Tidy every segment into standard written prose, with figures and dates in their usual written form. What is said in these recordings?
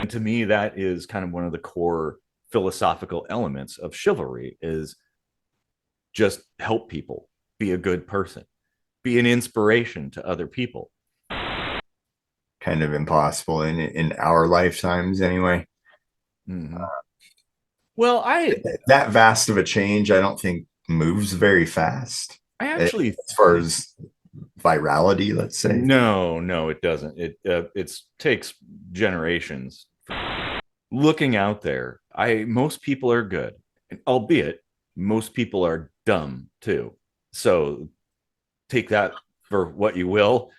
And to me, that is kind of one of the core philosophical elements of chivalry is just help people, be a good person, be an inspiration to other people. Kind of impossible in our lifetimes anyway. Mm-hmm. Well, That vast of a change, I don't think moves very fast I actually as far as virality, let's say. no, it doesn't. It takes generations. Looking out there, I most people are good, and albeit most people are dumb too. So take that for what you will.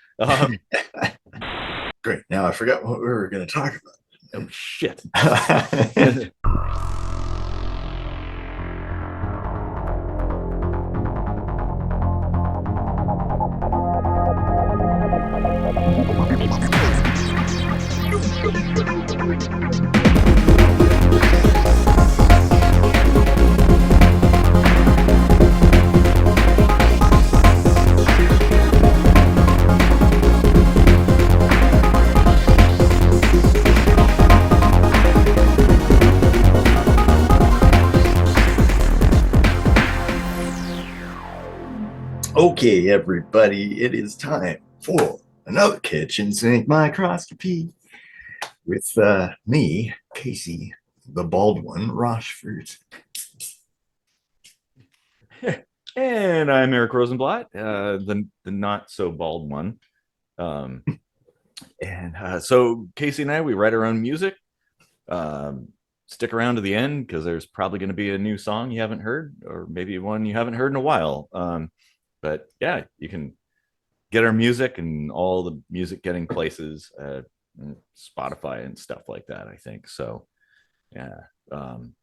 Great. Now I forgot what we were going to talk Oh shit. about. Okay, everybody, it is time for another kitchen sink microscopy with me, Casey, the bald one, Rochford. And I'm Erik Rosenblatt, the not so bald one. Um, and so Casey and I, we write our own music. Um, Stick around to the end because there's probably going to be a new song you haven't heard, or maybe one you haven't heard in a while. But yeah, you can get our music and all the music getting places, Spotify and stuff like that. I think so. Yeah. Um,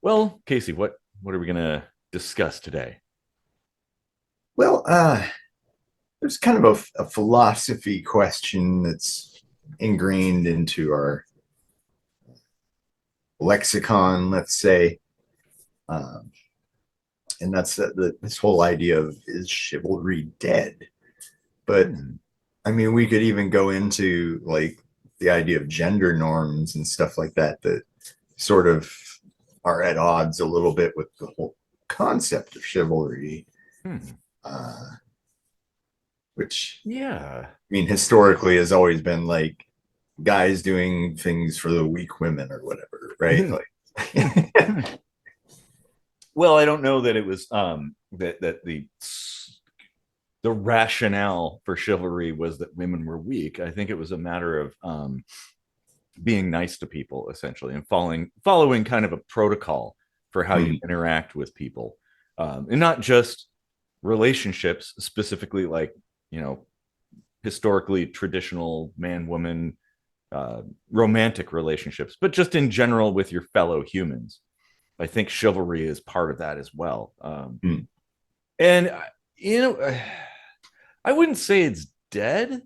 well, Casey, what are we going to discuss today? Well, there's kind of a philosophy question that's ingrained into our lexicon, let's say. Um, and that's this whole idea of is chivalry dead? But Hmm. I mean, we could even go into like the idea of gender norms and stuff like that that sort of are at odds a little bit with the whole concept of chivalry, Hmm. uh, which Yeah. I mean historically has always been like guys doing things for the weak women or whatever, right? Like, Well, I don't know that it was that the rationale for chivalry was that women were weak. I think it was a matter of being nice to people essentially and following kind of a protocol for how you interact with people, and not just relationships specifically, like you know historically traditional man woman romantic relationships, but just in general with your fellow humans. I think chivalry is part of that as well. And you know, I wouldn't say it's dead.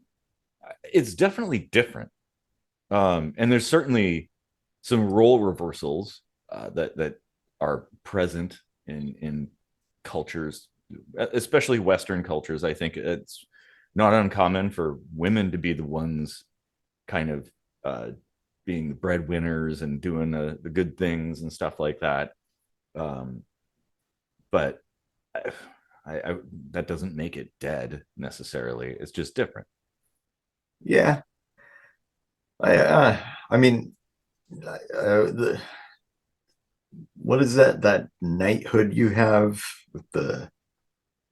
It's definitely different. And there's certainly some role reversals that are present in cultures, especially Western cultures. I think it's not uncommon for women to be the ones kind of uh, being the breadwinners and doing the good things and stuff like that. Um, but I that doesn't make it dead necessarily. It's just different. yeah, I mean, the, what is that knighthood you have with the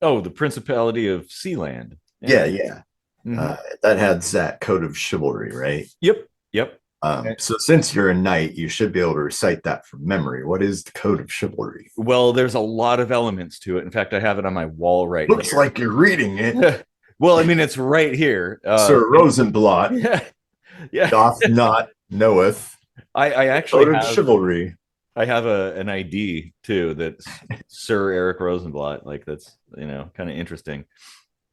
Oh, the Principality of Sealand. yeah, Yeah. yeah. Mm-hmm. That has that code of chivalry, right? Yep. Yep. So since you're a knight, you should be able to recite that from memory. What is the code of chivalry? Well, there's a lot of elements to it. In fact, I have it on my wall right Looks here. like you're reading it. Well, I mean, it's right here. Sir Rosenblatt Yeah, yeah. doth not knoweth I the actually code of have chivalry. I have an ID too that's Sir Erik Rosenblatt. Like that's kind of interesting.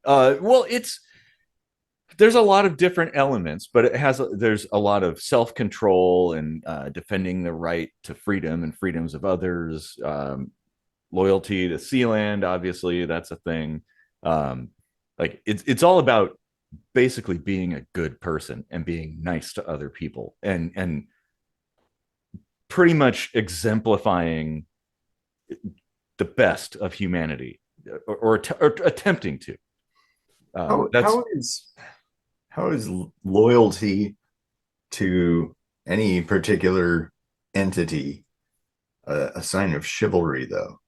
Well, there's a lot of different elements, but there's a lot of self control and defending the right to freedom and freedoms of others. Loyalty to Sealand, obviously, that's a thing. Um, like it's all about basically being a good person and being nice to other people and pretty much exemplifying the best of humanity, or attempting to. How That's how is loyalty to any particular entity a sign of chivalry, though?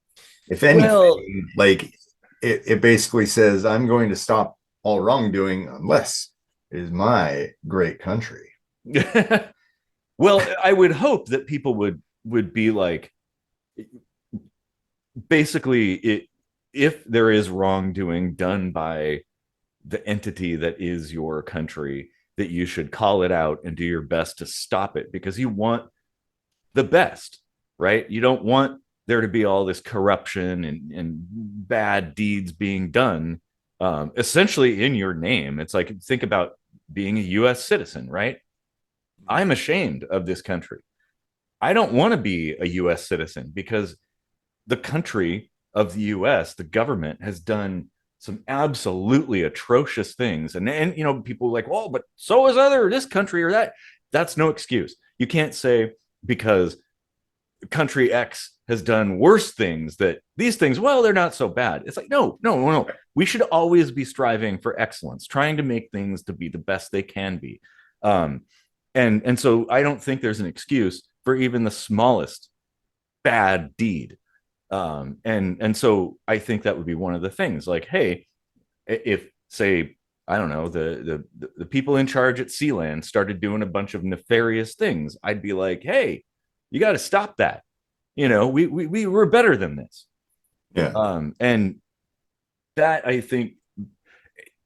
If well, anything, like it basically says, I'm going to stop all wrongdoing unless it is my great country. well, I would hope that people would be like, basically, if there is wrongdoing done by the entity that is your country, that you should call it out and do your best to stop it, because you want the best, right? You don't want there to be all this corruption and bad deeds being done, essentially in your name. It's like, think about being a US citizen, right? I'm ashamed of this country. I don't want to be a US citizen because the country of the US, the government, has done some absolutely atrocious things. And you know, people are like, well, but so is other this country or that. That's no excuse. You can't say because country X has done worse things that these things, well, they're not so bad. It's like, no, no, no, no. We should always be striving for excellence, trying to make things to be the best they can be. Um, and so I don't think there's an excuse for even the smallest bad deed. And so I think that would be one of the things. Like, hey, if, say, I don't know, the people in charge at Sealand started doing a bunch of nefarious things, I'd be like, hey, you got to stop that. You know, we were better than this. Yeah. And that, I think,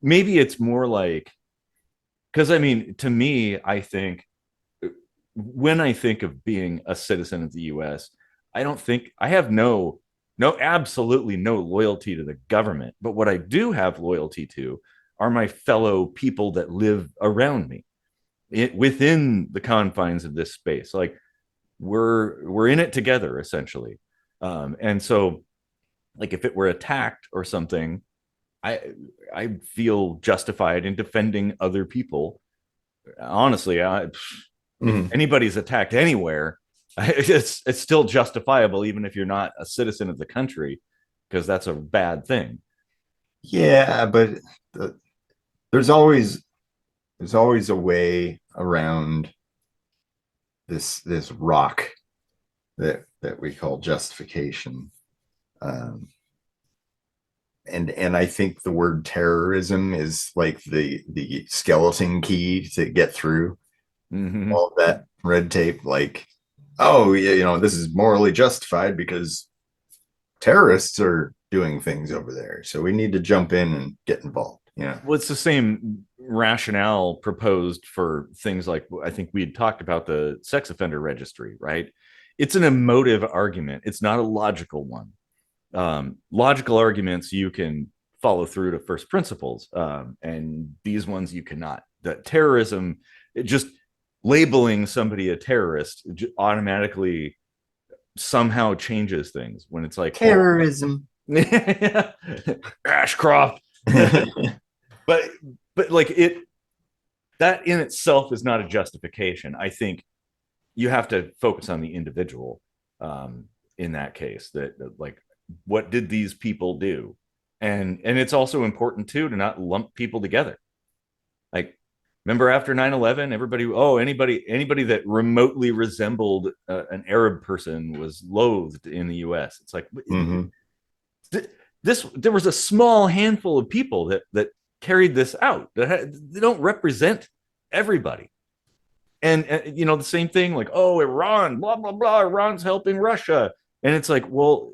maybe it's more like, because I mean, to me, I think when I think of being a citizen of the US, I don't think I have absolutely no loyalty to the government. But what I do have loyalty to are my fellow people that live around me, within the confines of this space. Like, we're in it together, essentially. And so, like, if it were attacked or something, I I feel justified in defending other people. Honestly, if Mhm. anybody's attacked anywhere, it's still justifiable, even if you're not a citizen of the country, because that's a bad thing. Yeah, but the, there's always there's always a way around this rock that we call justification. Um, and I think the word terrorism is like the skeleton key to get through Mm-hmm. all of that red tape. Like, oh, yeah, this is morally justified because terrorists are doing things over there, so we need to jump in and get involved. Well, it's the same rationale proposed for things like, I think we had talked about the sex offender registry, right? It's an emotive argument. It's not a logical one. Logical arguments you can follow through to first principles, and these ones you cannot. The terrorism, just labeling somebody a terrorist automatically somehow changes things when it's like, oh, Terrorism. Ashcroft. but like, it, that in itself is not a justification. I think you have to focus on the individual, in that case. That, like, what did these people do? And it's also important too to not lump people together. Like, remember after 9/11, everybody, oh, anybody that remotely resembled an Arab person was loathed in the US. It's like, Mhm. this, there was a small handful of people that carried this out. They don't represent everybody. And you know, the same thing, like, oh, Iran, blah blah blah, Iran's helping Russia. And it's like, well,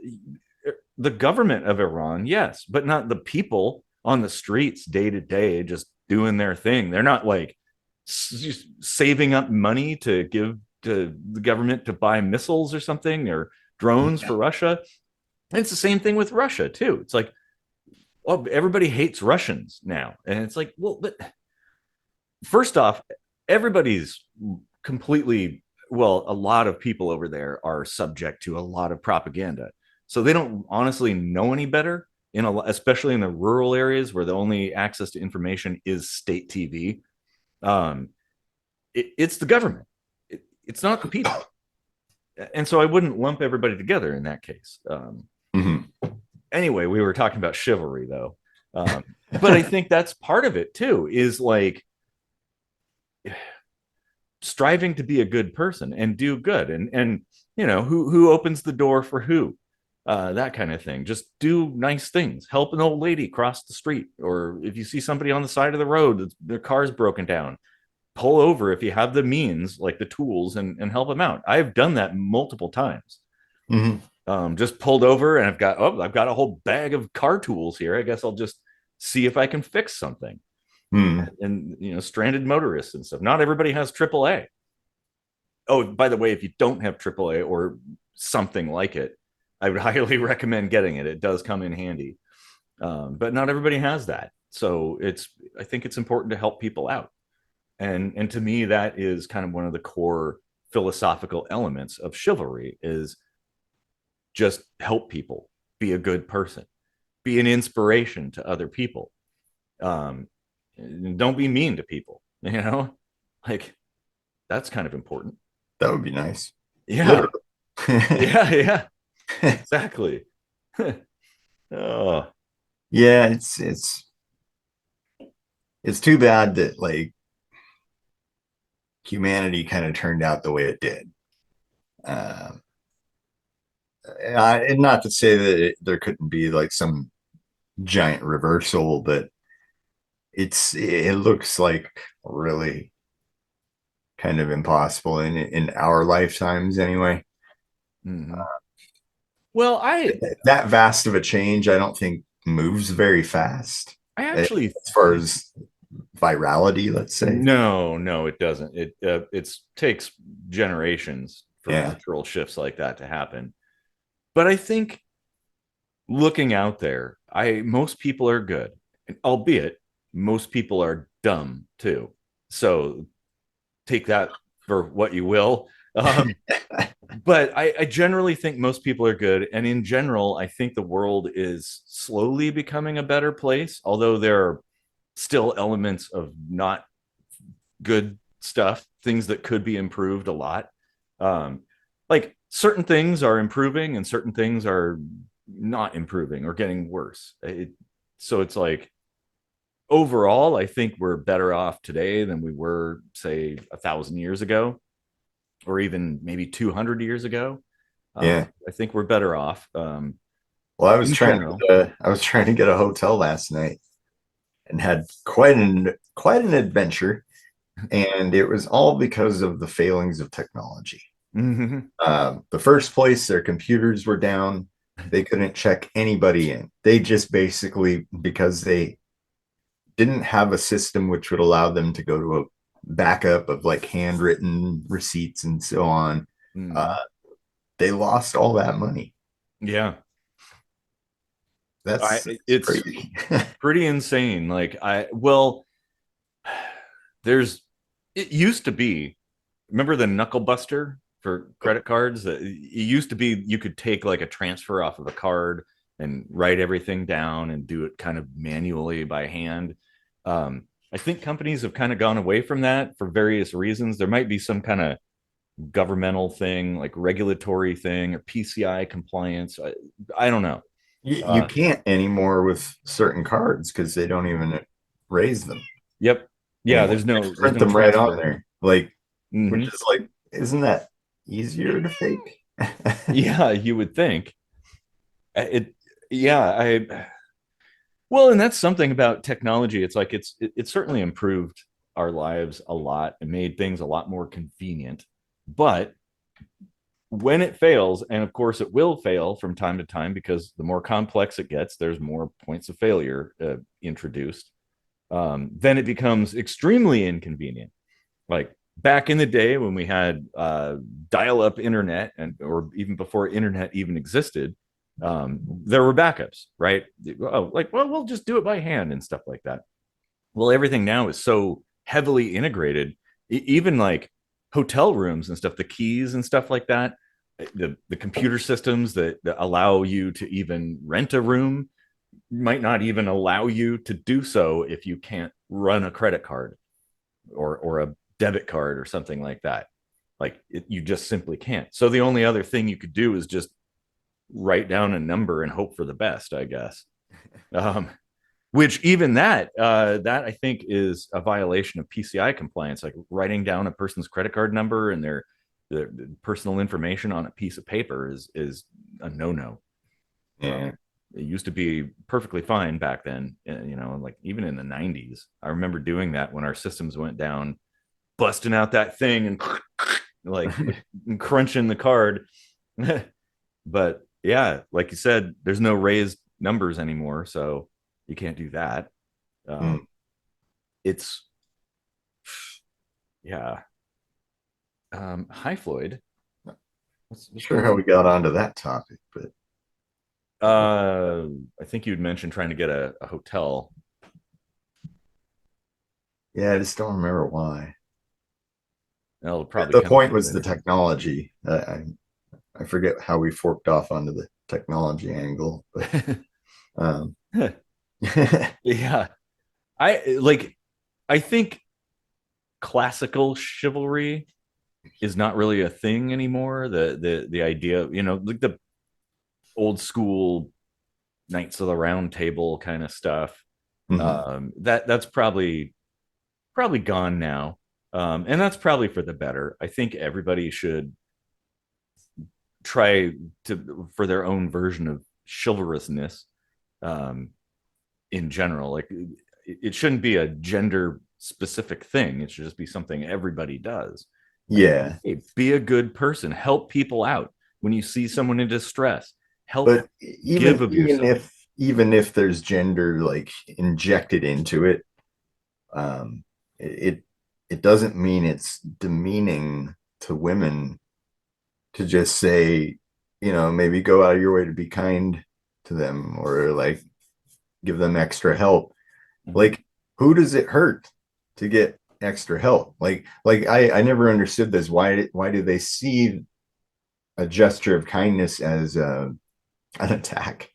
the government of Iran, yes, but not the people on the streets day to day just doing their thing. They're not like saving up money to give to the government to buy missiles or something, or drones Yeah. for Russia. And it's the same thing with Russia too. It's like, well, everybody hates Russians now. And it's like, well, but first off, everybody's completely, well, a lot of people over there are subject to a lot of propaganda. So they don't honestly know any better, especially in the rural areas where the only access to information is state TV. It's the government. It's not the people. and so I wouldn't lump everybody together in that case. Mhm. Anyway, we were talking about chivalry though. But I think that's part of it too, is like striving to be a good person and do good, and who opens the door for who, that kind of thing. Just do nice things, help an old lady cross the street, or if you see somebody on the side of the road, their car's broken down, pull over if you have the means, like the tools, and help them out. I've done that multiple times. Mhm. Just pulled over and I've got a whole bag of car tools here. I guess I'll just see if I can fix something. Mhm. And stranded motorists and stuff. Not everybody has AAA. Oh, by the way, if you don't have AAA or something like it, I would highly recommend getting it. It does come in handy. But not everybody has that. So I think it's important to help people out. And to me, that is kind of one of the core philosophical elements of chivalry, is just help people, be a good person, be an inspiration to other people. Um, don't be mean to people, like that's kind of important. That would be nice. Yeah. Literally. Yeah. Yeah. Exactly. Oh. Yeah, it's too bad that like humanity kind of turned out the way it did. Um, and not to say that there couldn't be like some giant reversal, but it looks like really kind of impossible in our lifetimes anyway. Mhm. Well, That vast of a change, I don't think moves very fast I as actually far as virality, let's say. no, it doesn't. It takes generations for Yeah. cultural shifts like that to happen. But I think looking out there, I most people are good, albeit most people are dumb too. So take that for what you will. But I generally think most people are good, and in general, I think the world is slowly becoming a better place. Although there are still elements of not good stuff, things that could be improved a lot. Um, like certain things are improving, and certain things are not improving or getting worse. So it's like overall, I think we're better off today than we were, say, 1,000 years ago, or even maybe 200 years ago. Yeah. I think we're better off, Well, in general. I was trying to get a hotel last night and had quite an adventure, and it was all because of the failings of technology. Mm-hmm. The first place, their computers were down. They couldn't check anybody in. They just basically, because they didn't have a system which would allow them to go to a backup of like handwritten receipts and so on, Mm-hmm. uh, they lost all that money. Yeah, That's it's crazy. pretty insane. Like there's it used to be. Remember the knuckle buster for credit cards? It used to be you could take like a transfer off of a card and write everything down and do it kind of manually by hand. I think companies have kind of gone away from that for various reasons. There might be some kind of governmental thing, like regulatory thing or PCI compliance. I don't know. You Uh, can't anymore with certain cards because they don't even raise them yep. Yeah, anymore. there's They no just there's print no them right on transfer. there. Like, which Hmm. is like, isn't that easier to fake? Yeah, you would think. It yeah, I well, and that's something about technology. It's like it certainly improved our lives a lot and made things a lot more convenient. But when it fails, and of course it will fail from time to time because the more complex it gets, there's more points of failure introduced. Then it becomes extremely inconvenient. Like back in the day when we had dial-up internet, and or even before internet even existed, there were backups, right? Oh, like, well, we'll just do it by hand and stuff like that. Well, everything now is so heavily integrated, even like hotel rooms and stuff, the keys and stuff like that, the computer systems that allow you to even rent a room might not even allow you to do so if you can't run a credit card or a debit card or something like that. Like you just simply can't. So the only other thing you could do is just write down a number and hope for the best, I guess. Um, which even that I think is a violation of PCI compliance, like writing down a person's credit card number and their personal information on a piece of paper is a no-no. Yeah. It used to be perfectly fine back then, like even in the 90s. I remember doing that when our systems went down, busting out that thing and like crunching the card. But yeah, like you said, there's no raised numbers anymore, so you can't do that. Mm. It's yeah. Hi Floyd. What's Sure going how on? we got onto that topic, but I think you'd mentioned trying to get a hotel. yeah, I just don't remember why. It'll probably The come to point you was the later. technology. I forget how we forked off onto the technology angle, but um, Yeah. I think classical chivalry is not really a thing anymore. The idea, like the old school Knights of the Round Table kind of stuff. mhm. That's probably gone now. And that's probably for the better. I think everybody should try to for their own version of chivalrousness, um, in general. Like it shouldn't be a gender specific thing. It should just be something everybody does. Like, Yeah, hey, be a good person, help people out when you see someone in distress, help but give even of even yourself. if even if there's gender like injected into it, um, it it doesn't mean it's demeaning to women to just say, maybe go out of your way to be kind to them or like give them extra help. Mhm. Like, who does it hurt to get extra help? Like I never understood this. Why do they see a gesture of kindness as an attack?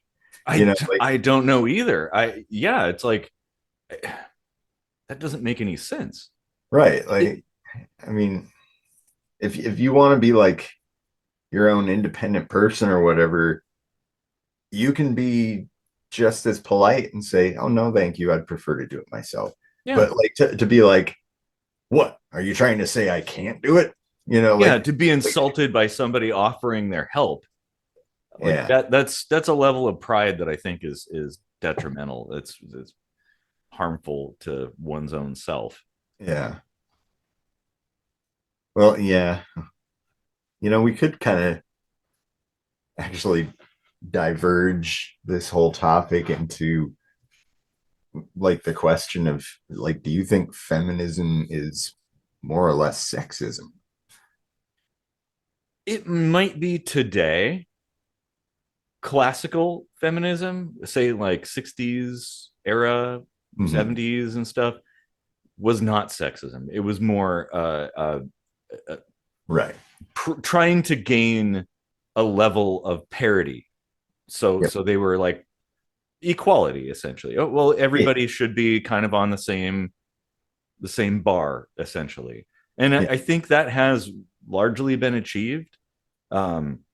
Like I don't know either. Yeah, it's like that doesn't make any sense. right. It, Like I mean, if you want to be like your own independent person or whatever, you can be just as polite and say, "Oh no, thank you. I'd prefer to do it myself." yeah, But like to be like, "What? Are you trying to say I can't do it?" yeah, to be Like insulted by somebody offering their help, like yeah, that's a level of pride that I think is detrimental. It's harmful to one's own self. yeah. Well, yeah. We could kind of actually diverge this whole topic into like the question of like, do you think feminism is more or less sexism? It might be today. Classical feminism, say like 60s era, Mhm. 70s and stuff, was not sexism. It was more uh, Right. trying to gain a level of parity. So Yep. so they were like equality essentially. Oh, well, Yeah. everybody should be kind of on the same bar essentially, and I, Yeah. I think that has largely been achieved. Um,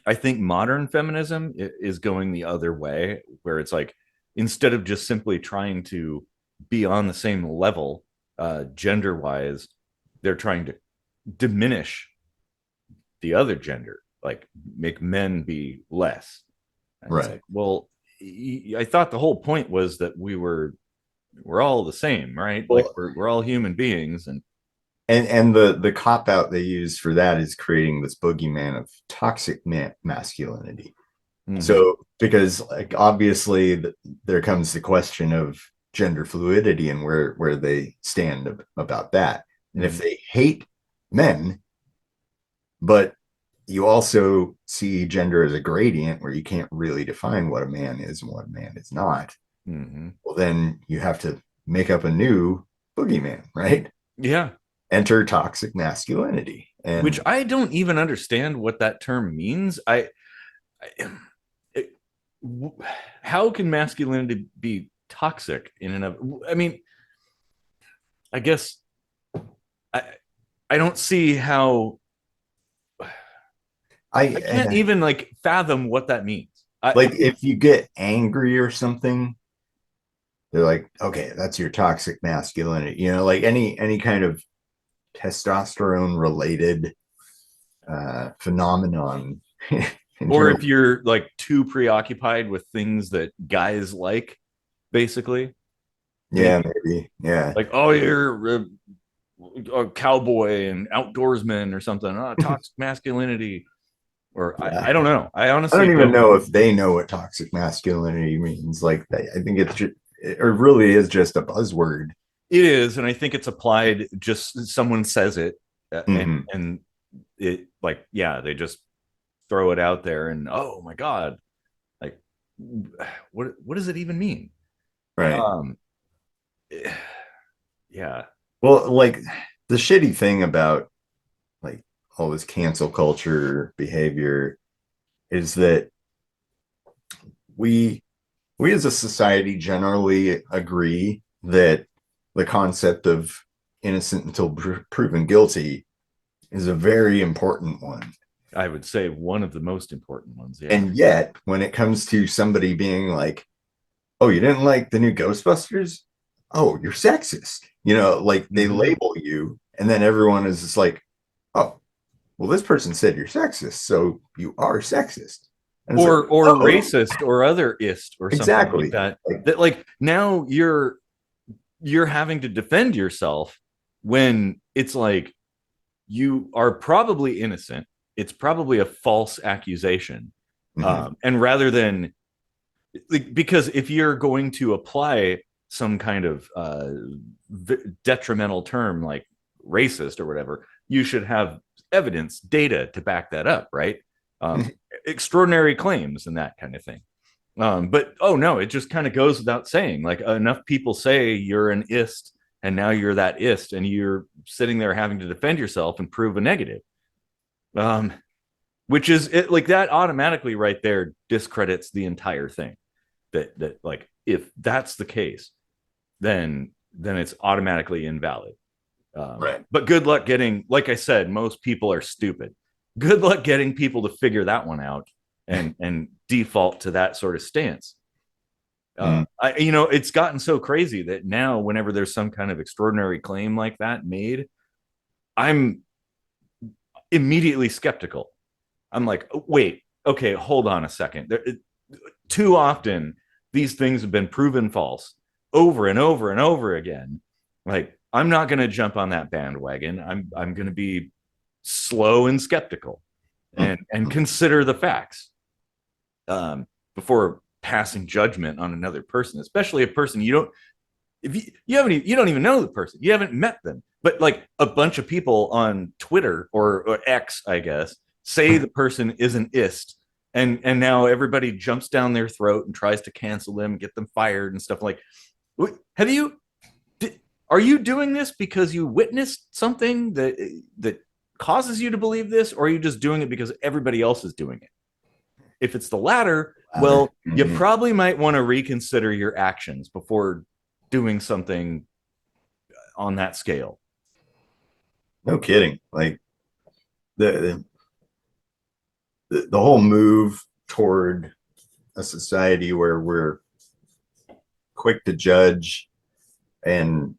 I think modern feminism is going the other way, where it's like instead of just simply trying to be on the same level, gender wise, they're trying to diminish the other gender, like make men be less. And it's Right. like, well, I thought the whole point was that we're all the same, right? Like Well, we're all human beings, and and the cop out they use for that is creating this boogeyman of toxic masculinity. mm-hmm, So because like obviously there comes the question of gender fluidity and where they stand about that. And if mm-hmm, they hate men, but you also see gender as a gradient where you can't really define what a man is and what a man is not, mm-hmm. well then you have to make up a new boogeyman, right? Yeah, Enter toxic masculinity. which And I don't even understand what that term means. It, how can masculinity be toxic in and of? I mean, I guess I I don't see how. I can't even like fathom what that means. Like if you get angry or something, they're like, okay, that's your toxic masculinity. You know, like any kind of testosterone related phenomenon. Or if you're like too preoccupied with things that guys like, basically. Yeah, maybe. Yeah. Like, oh, you're a cowboy and outdoorsman or something. Oh, toxic masculinity. Or Yeah. I don't know. I I honestly don't even don't. know if they know what toxic masculinity means. Like, I think it really is just a buzzword. It is, and I think it's applied. Just someone says it, Mm-hmm. and it like yeah, they just throw it out there, and oh my god, like what does it even mean? Right. Um, yeah, Well, like the shitty thing about like all this cancel culture behavior is that we we as a society generally agree that the concept of innocent until proven guilty is a very important one. I would say one of the most important ones. Yeah. And yet, when it comes to somebody being like, oh, you didn't like the new Ghostbusters? Oh, you're sexist. You know, like they Mm-hmm. label you, and then everyone is just like, oh, well, this person said you're sexist, so you are sexist. And it's like, Or oh, racist or other ist or something like exactly. that. Like, That like now you're having to defend yourself when it's like you are probably innocent. It's probably a false accusation. mhm, And rather than like, because if you're going to apply some kind of detrimental term like racist or whatever, you should have evidence, data to back that up, right? Um, extraordinary claims and that kind of thing. But oh no, it just kind of goes without saying. Like enough people say you're an ist, and now you're that ist, and you're sitting there having to defend yourself and prove a negative. Um, which is it, like that automatically right there discredits the entire thing. That like if that's the case, then it's automatically invalid. right. But good luck getting, like I said, most people are stupid. Good luck getting people to figure that one out and default to that sort of stance. Mm, It's gotten so crazy that now, whenever there's some kind of extraordinary claim like that made, I'm immediately skeptical. I'm like, oh, wait, okay, hold on a second. Too often, these things have been proven false over and over and over again. Like, I'm not going to jump on that bandwagon. I'm going to be slow and skeptical mm, and consider the facts before passing judgment on another person, especially a person you don't if you don't even know the person, you haven't met them, but like a bunch of people on Twitter or X, I guess, say the person is an ist, and now everybody jumps down their throat and tries to cancel them, get them fired and stuff. Like, have you? Are you doing this because you witnessed something that causes you to believe this, or are you just doing it because everybody else is doing it? If it's the latter, lather. well, you probably might want to reconsider your actions before doing something on that scale. No kidding. Like the, the whole move toward a society where we're quick to judge and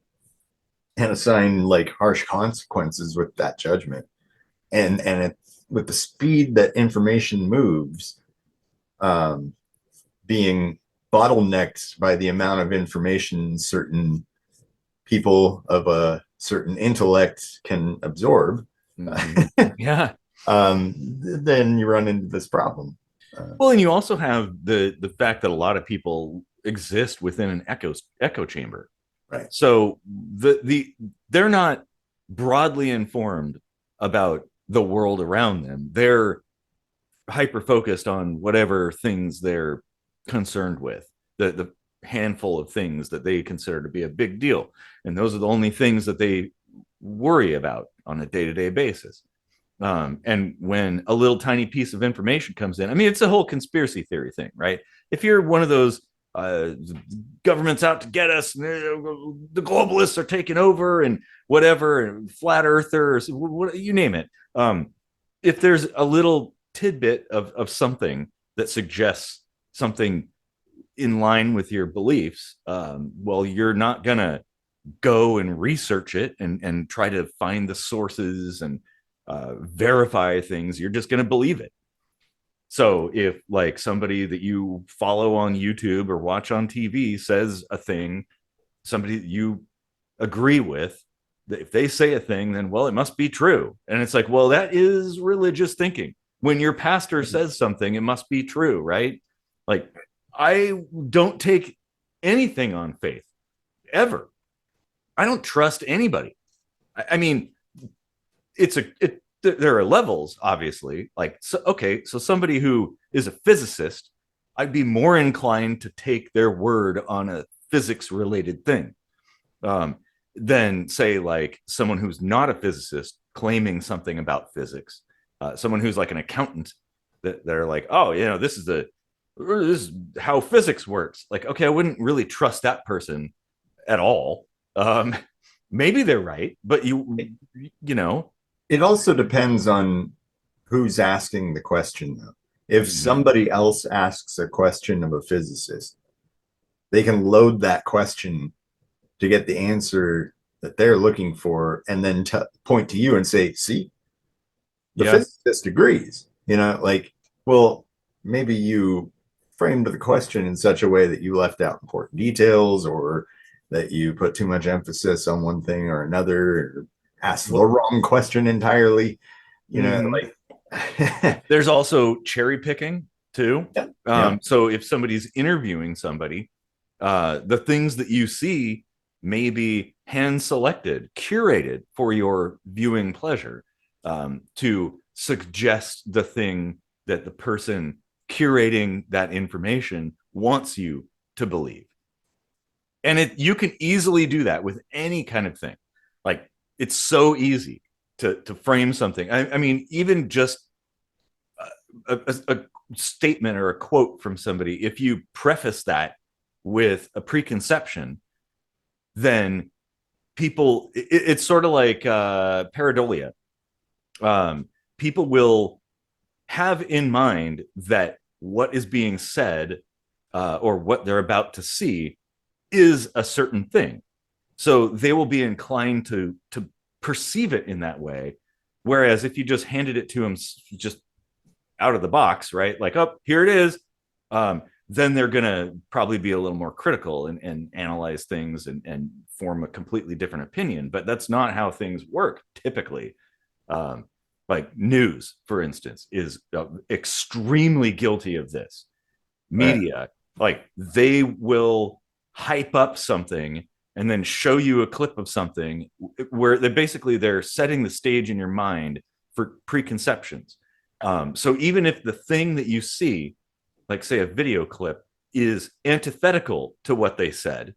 assign like harsh consequences with that judgment, and it, with the speed that information moves, um, being bottlenecked by the amount of information certain people of a certain intellect can absorb, Mm-hmm. Yeah. then you run into this problem. Well, and you also have the fact that a lot of people exist within an echo chamber. Right. So they're not broadly informed about the world around them. They're hyper focused on whatever things they're concerned with. The handful of things that they consider to be a big deal, and those are the only things that they worry about on a day-to-day basis. And when a little tiny piece of information comes in, I mean, it's a whole conspiracy theory thing, right? If you're one of those government's out to get us, the globalists are taking over, and whatever, and flat earthers, you name it. If there's a little tidbit of something that suggests something in line with your beliefs, well, you're not gonna go and research it and try to find the sources and verify things. You're just gonna believe it. So if like somebody that you follow on YouTube or watch on TV says a thing, somebody that you agree with, that if they say a thing, then well, it must be true. And it's like, well, that is religious thinking. When your pastor says something, it must be true, right? Like, I don't take anything on faith ever. I don't trust anybody. I mean, there are levels, obviously. Like, so, okay, so somebody who is a physicist, I'd be more inclined to take their word on a physics related thing, than say like someone who's not a physicist claiming something about physics, someone who's like an accountant that they're like, oh, this is how physics works. Like, okay, I wouldn't really trust that person at all. Maybe they're right, but you know. It also depends on who's asking the question, though. If somebody else asks a question of a physicist, they can load that question to get the answer that they're looking for, and then point to you and say, see, the physicist agrees. Like, well, maybe you framed the question in such a way that you left out important details, or that you put too much emphasis on one thing or another, or asked the wrong question entirely. Like there's also cherry picking too. Yeah. So if somebody's interviewing somebody, the things that you see may be hand selected, curated for your viewing pleasure, to suggest the thing that the person curating that information wants you to believe. And you can easily do that with any kind of thing. Like, it's so easy to frame something. I mean, even just a statement or a quote from somebody, if you preface that with a preconception, then it's sort of like pareidolia. People will have in mind that what is being said, or what they're about to see, is a certain thing. So they will be inclined to perceive it in that way. Whereas if you just handed it to them just out of the box, right? Like, oh, here it is. Then they're going to probably be a little more critical and analyze things and form a completely different opinion. But that's not how things work typically. Like news, for instance, is extremely guilty of this. Media, like, they will hype up something and then show you a clip of something where they're setting the stage in your mind for preconceptions. So even if the thing that you see, like say a video clip, is antithetical to what they said,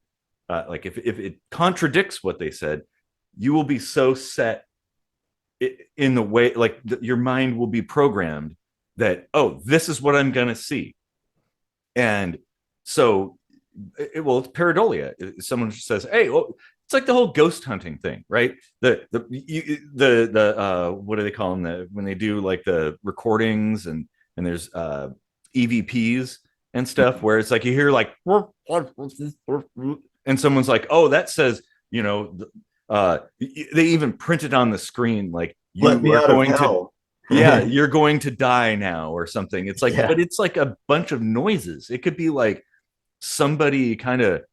like if it contradicts what they said, you will be so set in the way, like your mind will be programmed that, oh, this is what I'm going to see. And so, it's pareidolia. Someone says, hey, well, it's like the whole ghost hunting thing, right? The what do they call them? When they do like the recordings and there's EVPs and stuff, where it's like you hear like, and someone's like, oh, that says, they even print it on the screen, like, you let me are out going of hell. to, yeah, you're going to die now or something. It's like, Yeah. but it's like a bunch of noises. It could be like somebody kind of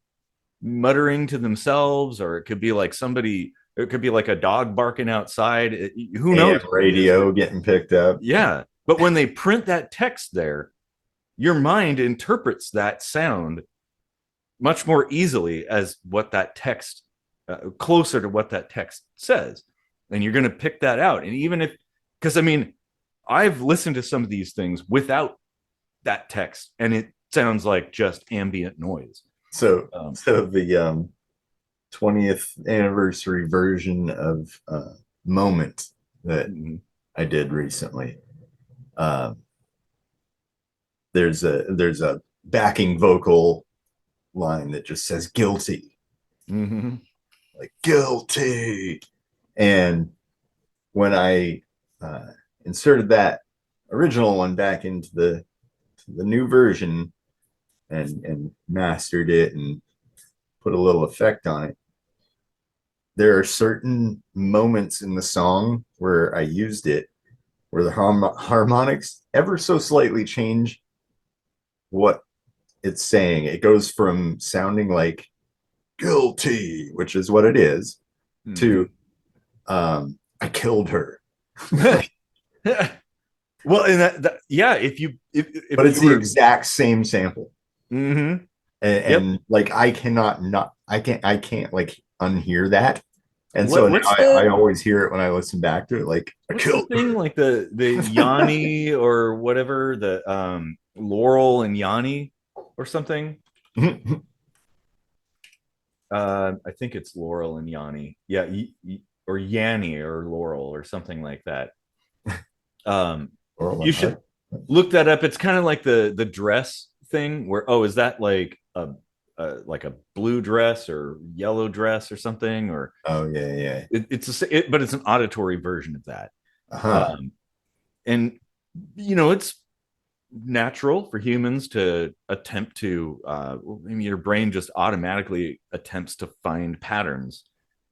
muttering to themselves, or it could be like a dog barking outside. Who knows? Radio getting picked up. Yeah. But when they print that text there, your mind interprets that sound much more easily as what that text, closer to what that text says. And you're going to pick that out. And even if, because I mean, I've listened to some of these things without that text, and it sounds like just ambient noise. So the 20th anniversary version of Moment that I did recently, there's a backing vocal line that just says guilty, like guilty. And when I inserted that original one back into the new version and mastered it and put a little effect on it, there are certain moments in the song where I used it where the harmonics ever so slightly change what it's saying. It goes from sounding like guilty, which is what it is, Mhm. to I killed her. Well, and yeah, But if it's you the were, exact same sample. hmm yep. And like I cannot not I can't like unhear that. And so now What's I the always hear it when I listen back to it, like I what's the killed thing like the Yanni or whatever the Laurel and Yanni or something? her. I think it's Laurel and Yanni. Yeah, or Yanni or Laurel or something like that. Um, Oral you and should heart. look that up. It's kind of like the dress thing where, oh, is that like a blue dress or yellow dress or something? Or Oh yeah, yeah. but it's an auditory version of that. Uh-huh. Um, and it's natural for humans to attempt to I mean, your brain just automatically attempts to find patterns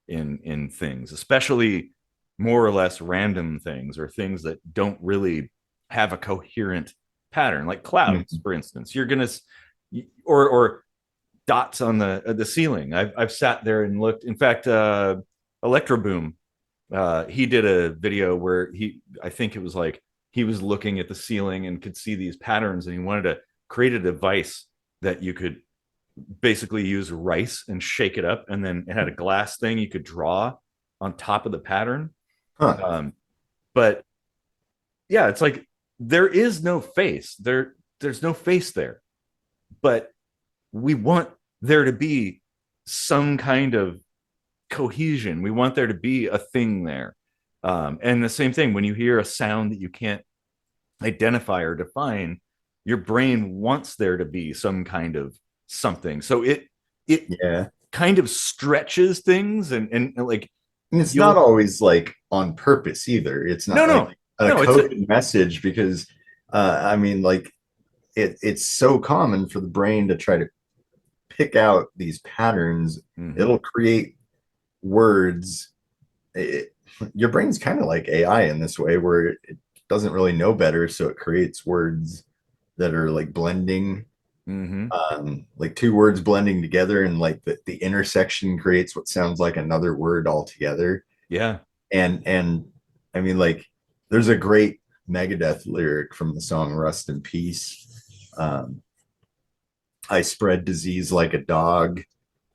in things, especially more or less random things or things that don't really have a coherent pattern, like clouds, Mhm. for instance. You're gonna or dots on the ceiling. I've sat there and looked. In fact, Electro Boom, he did a video where I think it was like he was looking at the ceiling and could see these patterns, and he wanted to create a device that you could basically use rice and shake it up, and then it had a glass thing you could draw on top of the pattern. Huh. Um, but yeah, it's like there is no face there. There's no face there, but we want there to be some kind of cohesion. We want there to be a thing there. And the same thing when you hear a sound that you can't identify or define, your brain wants there to be some kind of something. So it Yeah. kind of stretches things and like And it's not you'll always like on purpose either. It's no not like no a no it's a coded message because I mean like it's so common for the brain to try to pick out these patterns. mm-hmm, It'll create words. It, your brain's kind of like AI in this way where it doesn't really know better, so it creates words that are like blending, mm-hmm, like two words blending together, and like the intersection creates what sounds like another word altogether. yeah. And I mean, like, there's a great Megadeth lyric from the song "Rust in Peace." I spread disease like a dog,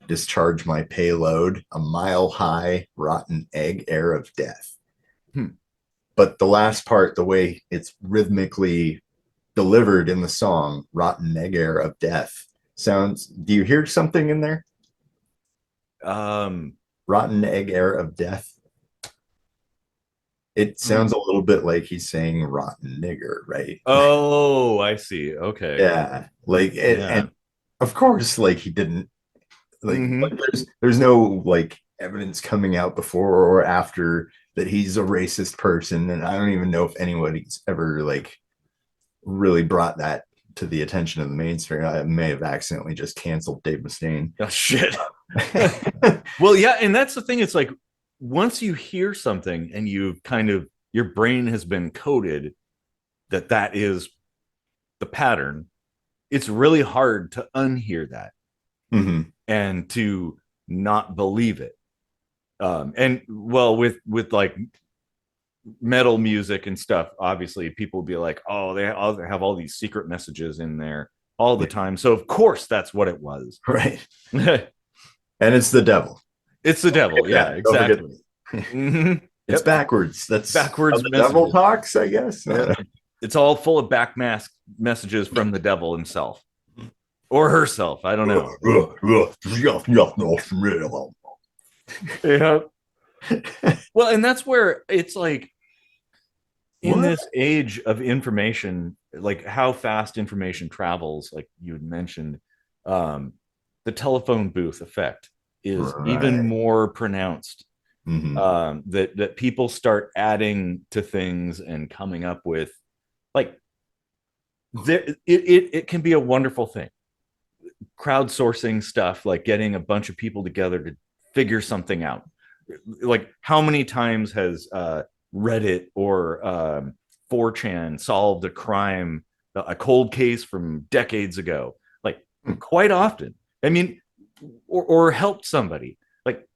discharge my payload, a mile high, rotten egg air of death. Hmm. But the last part, the way it's rhythmically delivered in the song, rotten egg air of death, sounds. Do you hear something in there? um Rotten egg air of death. It sounds a little bit like he's saying rotten nigger, right? oh, I see, okay, Yeah, like yeah, and of course, like he didn't like mm-hmm. there's no like evidence coming out before or after that he's a racist person, and I don't even know if anybody's ever like really brought that to the attention of the mainstream. I may have accidentally just canceled Dave Mustaine. Oh shit. Well, yeah, and that's the thing. It's like once you hear something and you've kind of your brain has been coded that that is the pattern, it's really hard to unhear that Mhm. and to not believe it. And well, with like metal music and stuff, obviously people will be like, oh, they have all these secret messages in there all the Yeah, time. So of course that's what it was. right. It's And it's the devil. the Don't devil. forget Yeah, that. Don't forget exactly. that. Mm-hmm. It's Yep. backwards. That's how Backwards the devil messages. talks, I guess. Yep. It's all full of backmask messages from the devil himself or herself. I don't know. Yeah. Well, and that's where it's like in What? this age of information, like how fast information travels, like you had mentioned, um, the telephone booth effect is even Right. more pronounced. Mm-hmm. That people start adding to things and coming up with Like it can be a wonderful thing. Crowdsourcing stuff, like getting a bunch of people together to figure something out. Like how many times has Reddit or 4chan solved a crime, a cold case from decades ago? Like Hmm. quite often. I mean, or helped somebody. Like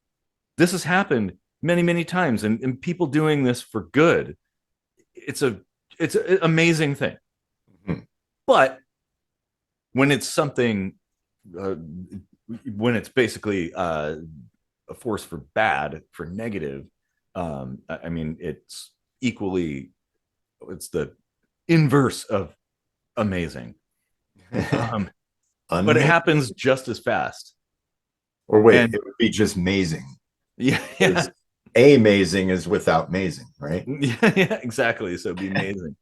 this has happened many times, and people doing this for good. It's a it's an amazing thing. Hmm. But when it's something, uh, when it's basically a force for bad, for negative, I mean, equally, it's the inverse of amazing. Um, but it Unmazing. happens just as fast. Or wait, And it would be just amazing. yeah, yeah, Because amazing is without mazing, right? yeah, exactly. So it'd be amazing.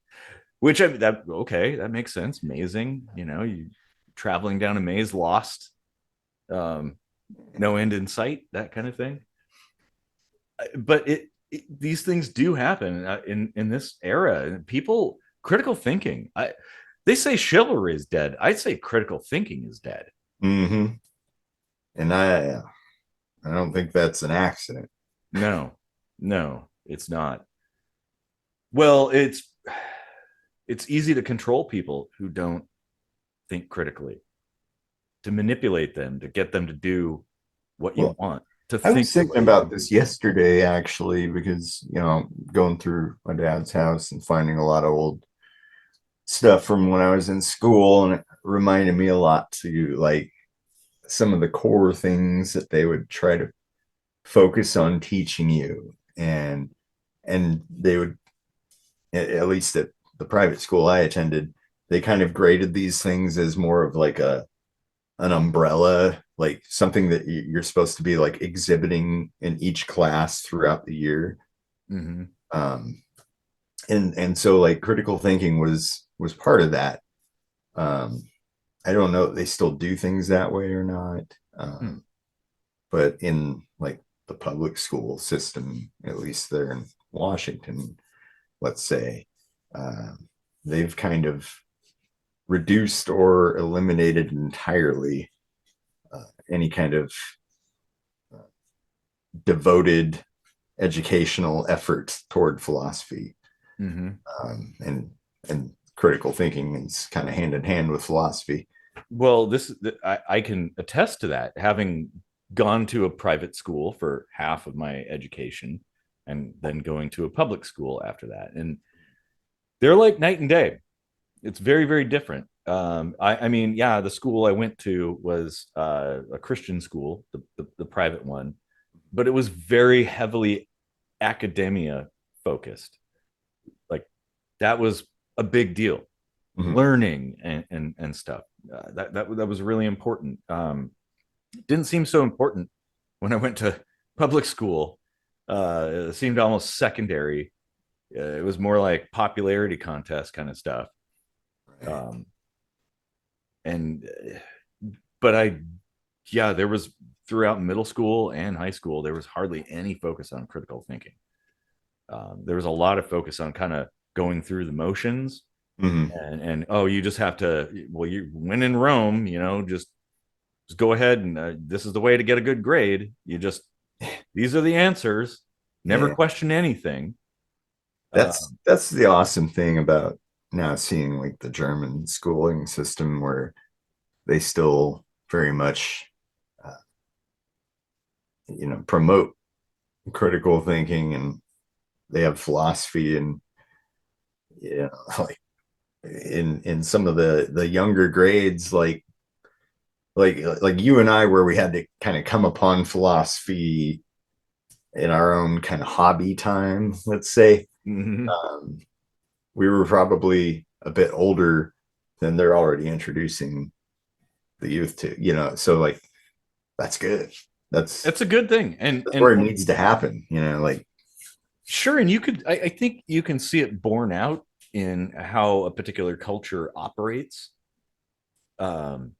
Which I mean, that okay, that makes sense. Amazing, you traveling down a maze, lost, um, no end in sight, that kind of thing. But these things do happen in this era. People critical thinking. They say chivalry is dead. I'd say critical thinking is dead. Mm-hmm. And I don't think that's an accident. No, no, it's not. Well, it's easy to control people who don't think critically, to manipulate them, to get them to do what you Well, want, to I think was the thinking way you about do. this yesterday actually, because going through my dad's house and finding a lot of old stuff from when I was in school, and it reminded me a lot to like some of the core things that they would try to focus on teaching you, and they would, at least at the private school I attended, they kind of graded these things as more of like an umbrella, like something that you're supposed to be like exhibiting in each class throughout the year. Mm-hmm. Um, and so like critical thinking was part of that. Um, I don't know if they still do things that way or not. Hmm. But in like the public school system, at least there in Washington, let's say, they've kind of reduced or eliminated entirely any kind of uh, devoted educational effort toward philosophy, Mm-hmm. and critical thinking is kind of hand in hand with philosophy. Well, I can attest to that, having gone to a private school for half of my education and then going to a public school after that. And they're like night and day. It's very different. I mean, yeah, the school I went to was a Christian school, the private one, but it was very heavily academia focused. Like that was a big deal, Mhm. learning and stuff. That was really important. Didn't seem so important when I went to public school. It seemed almost secondary. It was more like popularity contest kind of stuff. Right. Um, and but yeah, there was throughout middle school and high school, there was hardly any focus on critical thinking. There was a lot of focus on kind of going through the motions, Mhm. and oh, you just have to, well, you win in Rome, just go ahead and this is the way to get a good grade. These are the answers. Never Yeah, question anything. Uh, that's the awesome thing about now seeing like the German schooling system, where they still very much uh, promote critical thinking, and they have philosophy, and like in some of the younger grades, like you and I, where we had to kind of come upon philosophy in our own kind of hobby time, let's say. mhm. um, we were probably a bit older than they're already introducing the youth to, so like that's good. that's It's a good thing, and that's and where it needs to happen, like. sure, and I think you can see it borne out in how a particular culture operates. Um,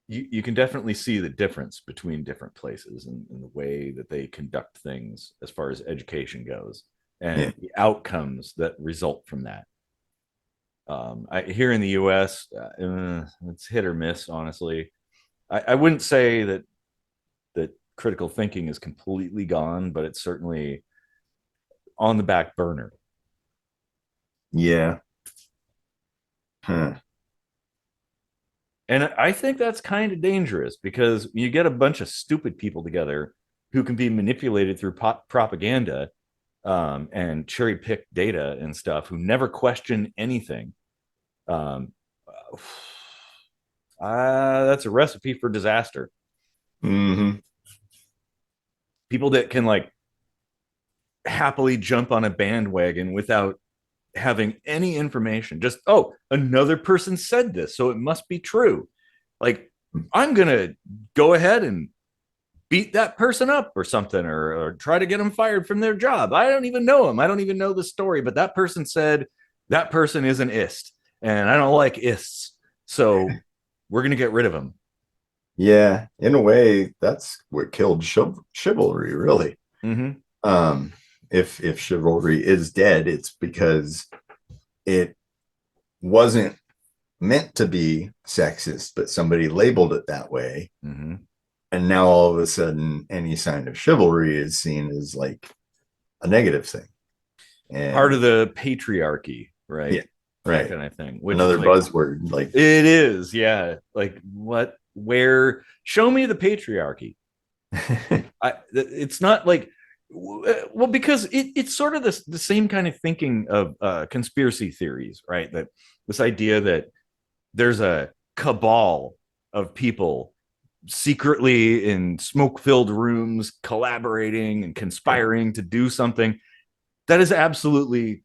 you can definitely see the difference between different places and the way that they conduct things as far as education goes Yeah. and the outcomes that result from that. Here in the U.S., it's hit or miss. Honestly, I wouldn't say that critical thinking is completely gone, but it's certainly on the back burner. Yeah. Huh. And I think that's kind of dangerous because you get a bunch of stupid people together who can be manipulated through propaganda, and cherry pick data and stuff, who never question anything. Um, that's a recipe for disaster. Hmm. People that can like happily jump on a bandwagon without having any information. Just, oh, another person said this, so it must be true. Like, I'm going to go ahead and beat that person up or something, or try to get them fired from their job. I don't even know him. I don't even know the story, but that person said that person is an ist, and I don't like ists. So we're going to get rid of him. Yeah, in a way, that's what killed chivalry, really. Mm-hmm. Um, if chivalry is dead, it's because it wasn't meant to be sexist, but somebody labeled it that way. Mm-hmm. And now all of a sudden, any sign of chivalry is seen as like a negative thing. Part of And the patriarchy, yeah, right? That right. kind of thing, which is Another like, buzzword, like, it is, yeah. Like, what, where, show me the patriarchy. It's not like, well, because it's sort of the same kind of thinking of conspiracy theories, right? That this idea that there's a cabal of people secretly in smoke filled rooms collaborating and yeah. conspiring to do something that is absolutely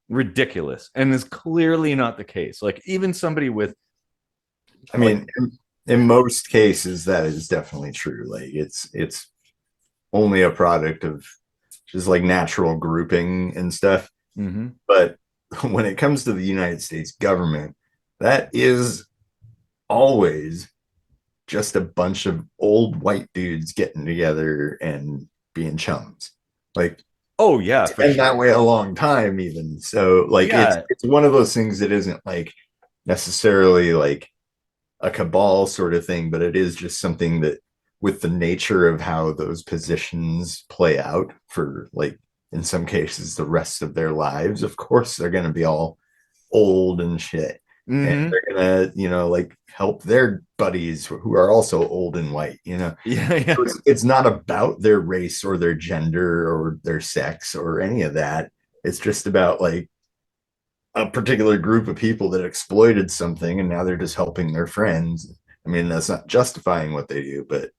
ridiculous and is clearly not the case. Like, even somebody with I like, mean, in most cases, that is definitely true. Like it's only a product of just like natural grouping and stuff. mm-hmm, But when it comes to the United States government, that is always just a bunch of old white dudes getting together and being chums. Like oh yeah, it's for been that sure, way a long time, even. So like yeah. it's one of those things that isn't like necessarily like a cabal sort of thing, but it is just something that with the nature of how those positions play out for like in some cases the rest of their lives, of course they're going to be all old and shit. And Mm-hmm. they're gonna, like help their buddies who are also old and white. Yeah, yeah. So it's not about their race or their gender or their sex or any of that. It's just about like a particular group of people that exploited something and now they're just helping their friends. I mean, that's not justifying what they do, but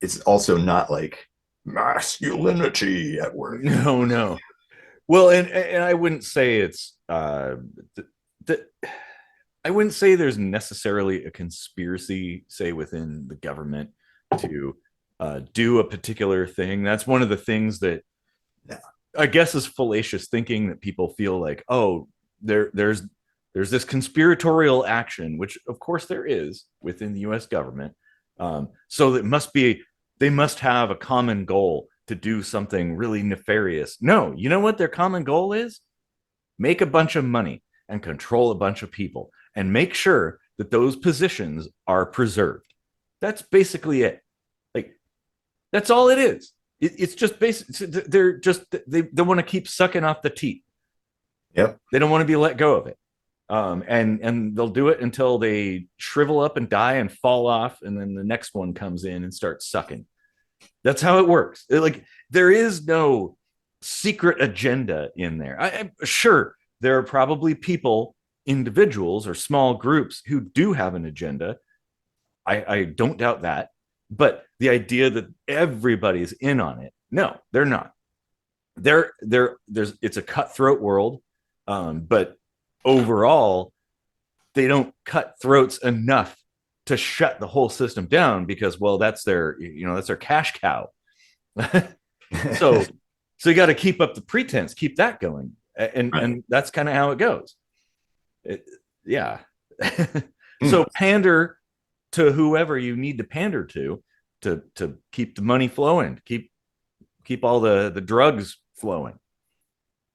it's also not like masculinity at work. No, no. Well, and I wouldn't say it's th- th- I wouldn't say there's necessarily a conspiracy, say, within the government to do a particular thing. That's one of the things that No. I guess is fallacious thinking, that people feel like, oh, there's this conspiratorial action, which of course there is within the U.S. government. So that must be, they must have a common goal to do something really nefarious. No, you know what their common goal is? Make a bunch of money and control a bunch of people and make sure that those positions are preserved. That's basically it. Like, that's all it is. It's just basic. They're just, they want to keep sucking off the teat. Yep. They don't want to be let go of it. And they'll do it until they shrivel up and die and fall off, and then the next one comes in and starts sucking. That's how it works. Like, there is no secret agenda in there. I'm sure there are probably people, individuals or small groups, who do have an agenda. I don't doubt that. But the idea that everybody's in on it, no, they're not. There's it's a cutthroat world, but overall, they don't cut throats enough to shut the whole system down, because, well, that's their cash cow. so so you got to keep up the pretense, keep that going, and Right. and that's kind of how it goes. It, yeah. Hmm. So pander to whoever you need to pander to keep the money flowing, keep all the drugs flowing.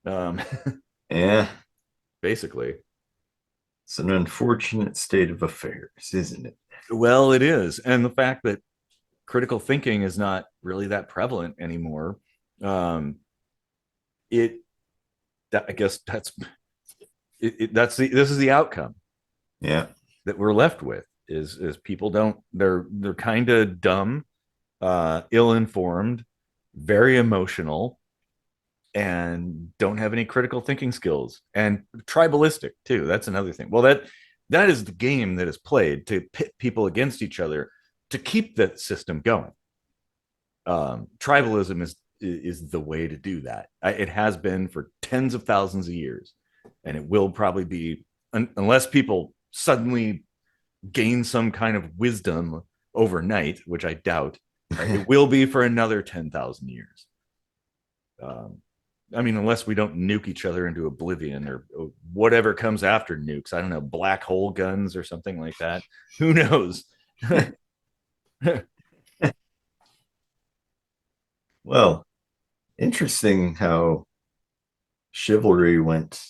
Um, Yeah. basically. It's an unfortunate state of affairs, isn't it? Well, it is. And the fact that critical thinking is not really that prevalent anymore, um, it, I guess this is the outcome Yeah. that we're left with is people don't, they're kind of dumb, ill-informed, very emotional, and don't have any critical thinking skills, and tribalistic too. That's another thing. Well, that is the game that is played to pit people against each other to keep the system going. Tribalism is the way to do that. It has been for tens of thousands of years, and it will probably be, unless people suddenly gain some kind of wisdom overnight, which I doubt. Right? It will be for another 10,000 years. I mean, unless we don't nuke each other into oblivion or whatever comes after nukes. I don't know, black hole guns or something like that. Who knows? Well, interesting how chivalry went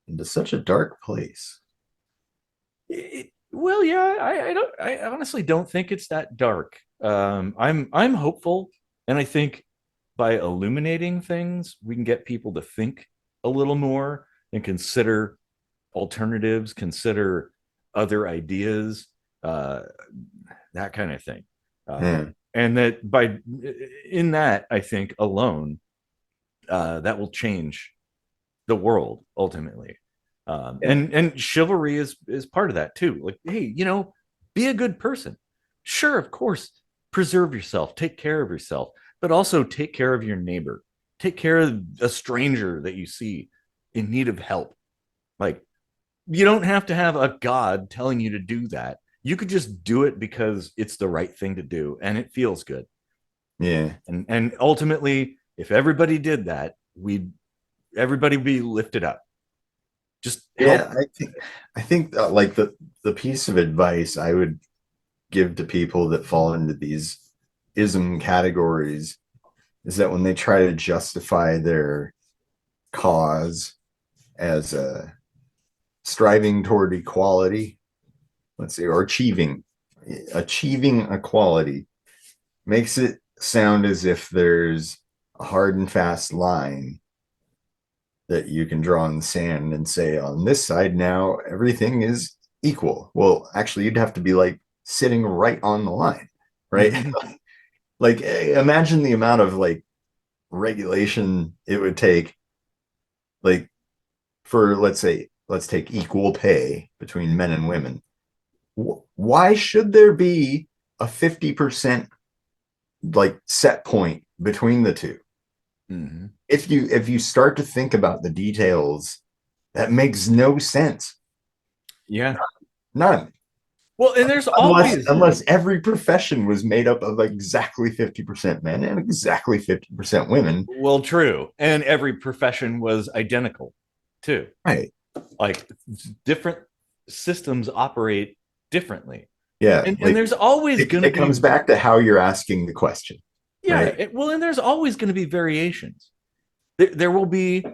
into such a dark place. Well, yeah, I honestly don't think it's that dark. I'm hopeful, and I think by illuminating things, we can get people to think a little more and consider alternatives, consider other ideas, uh, that kind of thing. Yeah. And that by in that, I think alone, that will change the world ultimately. Yeah. And chivalry is part of that too. Like, hey, be a good person. Sure, of course, preserve yourself, take care of yourself, but also take care of your neighbor. Take care of a stranger that you see in need of help. Like, you don't have to have a god telling you to do that. You could just do it because it's the right thing to do and it feels good. Yeah. And ultimately, if everybody did that, everybody would be lifted up. Just help. Yeah, I think like the piece of advice I would give to people that fall into these ism categories is that when they try to justify their cause as a striving toward equality, let's say, or achieving equality, makes it sound as if there's a hard and fast line that you can draw in the sand and say, on this side now, everything is equal. Well, actually, you'd have to be like sitting right on the line, right? Mhm. Like, imagine the amount of like regulation it would take, like, for let's say, let's take equal pay between men and women. Why should there be a 50% like set point between the two? Mhm. If you start to think about the details, that makes no sense. Yeah. None. Well, and there's Unless always, unless every profession was made up of exactly 50% men and exactly 50% women. well, true. And every profession was identical too. Right. Like, different systems operate differently. Yeah. And Like there's always it, going to it comes be, back to how you're asking the question. yeah, Right. well, and there's always going to be variations. There will be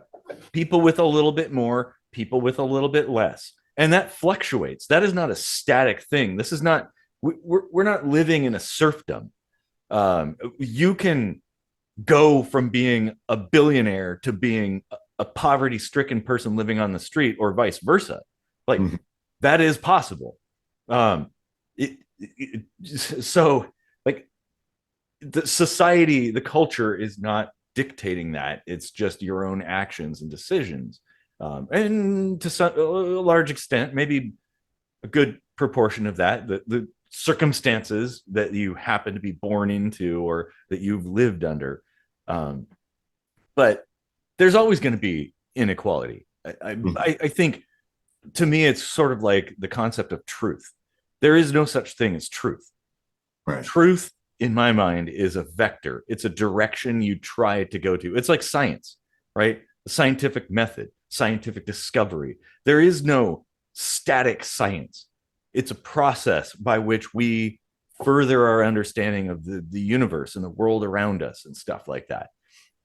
people with a little bit more, people with a little bit less. And that fluctuates. That is not a static thing. This is not, we're not living in a serfdom. You can go from being a billionaire to being a poverty stricken person living on the street or vice versa. Like, Mhm. that is possible. So, like, the society, the culture is not dictating that. It's just your own actions and decisions. And to a large extent, maybe a good proportion of that, the circumstances that you happen to be born into or that you've lived under. Um, but there's always going to be inequality. I think, to me, it's sort of like the concept of truth. There is no such thing as truth. Right. Truth, in my mind, is a vector. It's a direction you try to go to. It's like science, right? The scientific method, scientific discovery. There is no static science. It's a process by which we further our understanding of the universe and the world around us and stuff like that.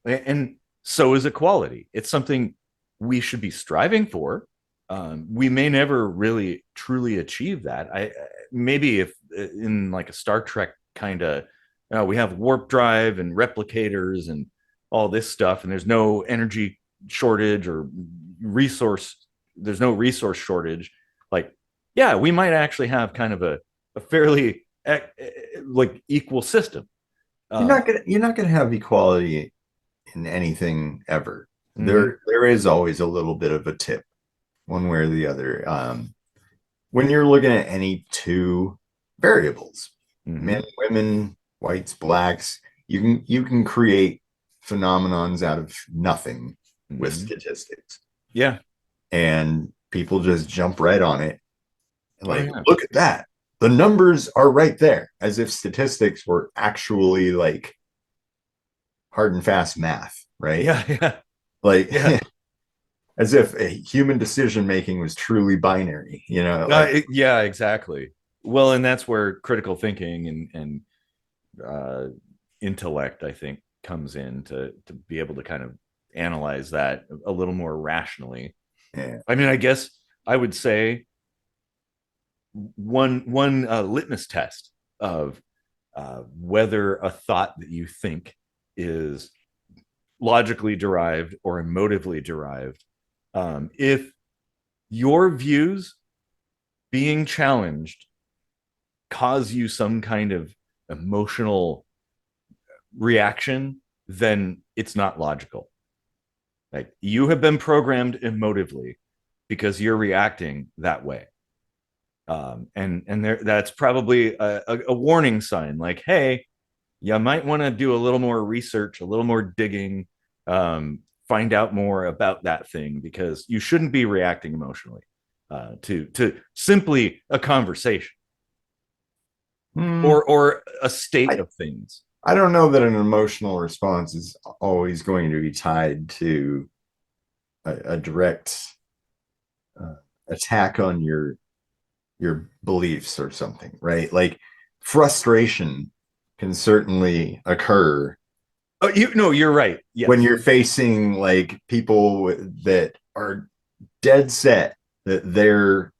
And so is equality. It's something we should be striving for. We may never really truly achieve that. I maybe if in like a Star Trek kind of, we have warp drive and replicators and all this stuff, and there's no energy shortage or resource. There's no resource shortage. Like, yeah, we might actually have kind of a fairly like equal system. Uh, You're not gonna have equality in anything ever. mhm, There is always a little bit of a tip one way or the other. When you're looking at any two variables, men, mhm, women, whites, blacks, you can create phenomenons out of nothing with mhm. statistics. Yeah. And people just jump right on it. Oh Like, yeah. look at that. The numbers are right there, as if statistics were actually like hard and fast math, right? Yeah. Yeah. Like Yeah. as if a human decision making was truly binary, like Yeah, exactly. Well, and that's where critical thinking and intellect, I think, comes in to be able to kind of analyze that a little more rationally. yeah. I mean, I guess I would say one litmus test of whether a thought that you think is logically derived or emotively derived, if your views being challenged cause you some kind of emotional reaction, then it's not logical. Like, you have been programmed emotively because you're reacting that way. And there, that's probably a warning sign. Like, hey, you might want to do a little more research, a little more digging, find out more about that thing, because you shouldn't be reacting emotionally to simply a conversation Hmm. or a state I, of things. I don't know that an emotional response is always going to be tied to a direct uh, attack on your beliefs or something, right? Like frustration can certainly occur Oh, you no, you're right. when Yes. you're facing like people that are dead set that their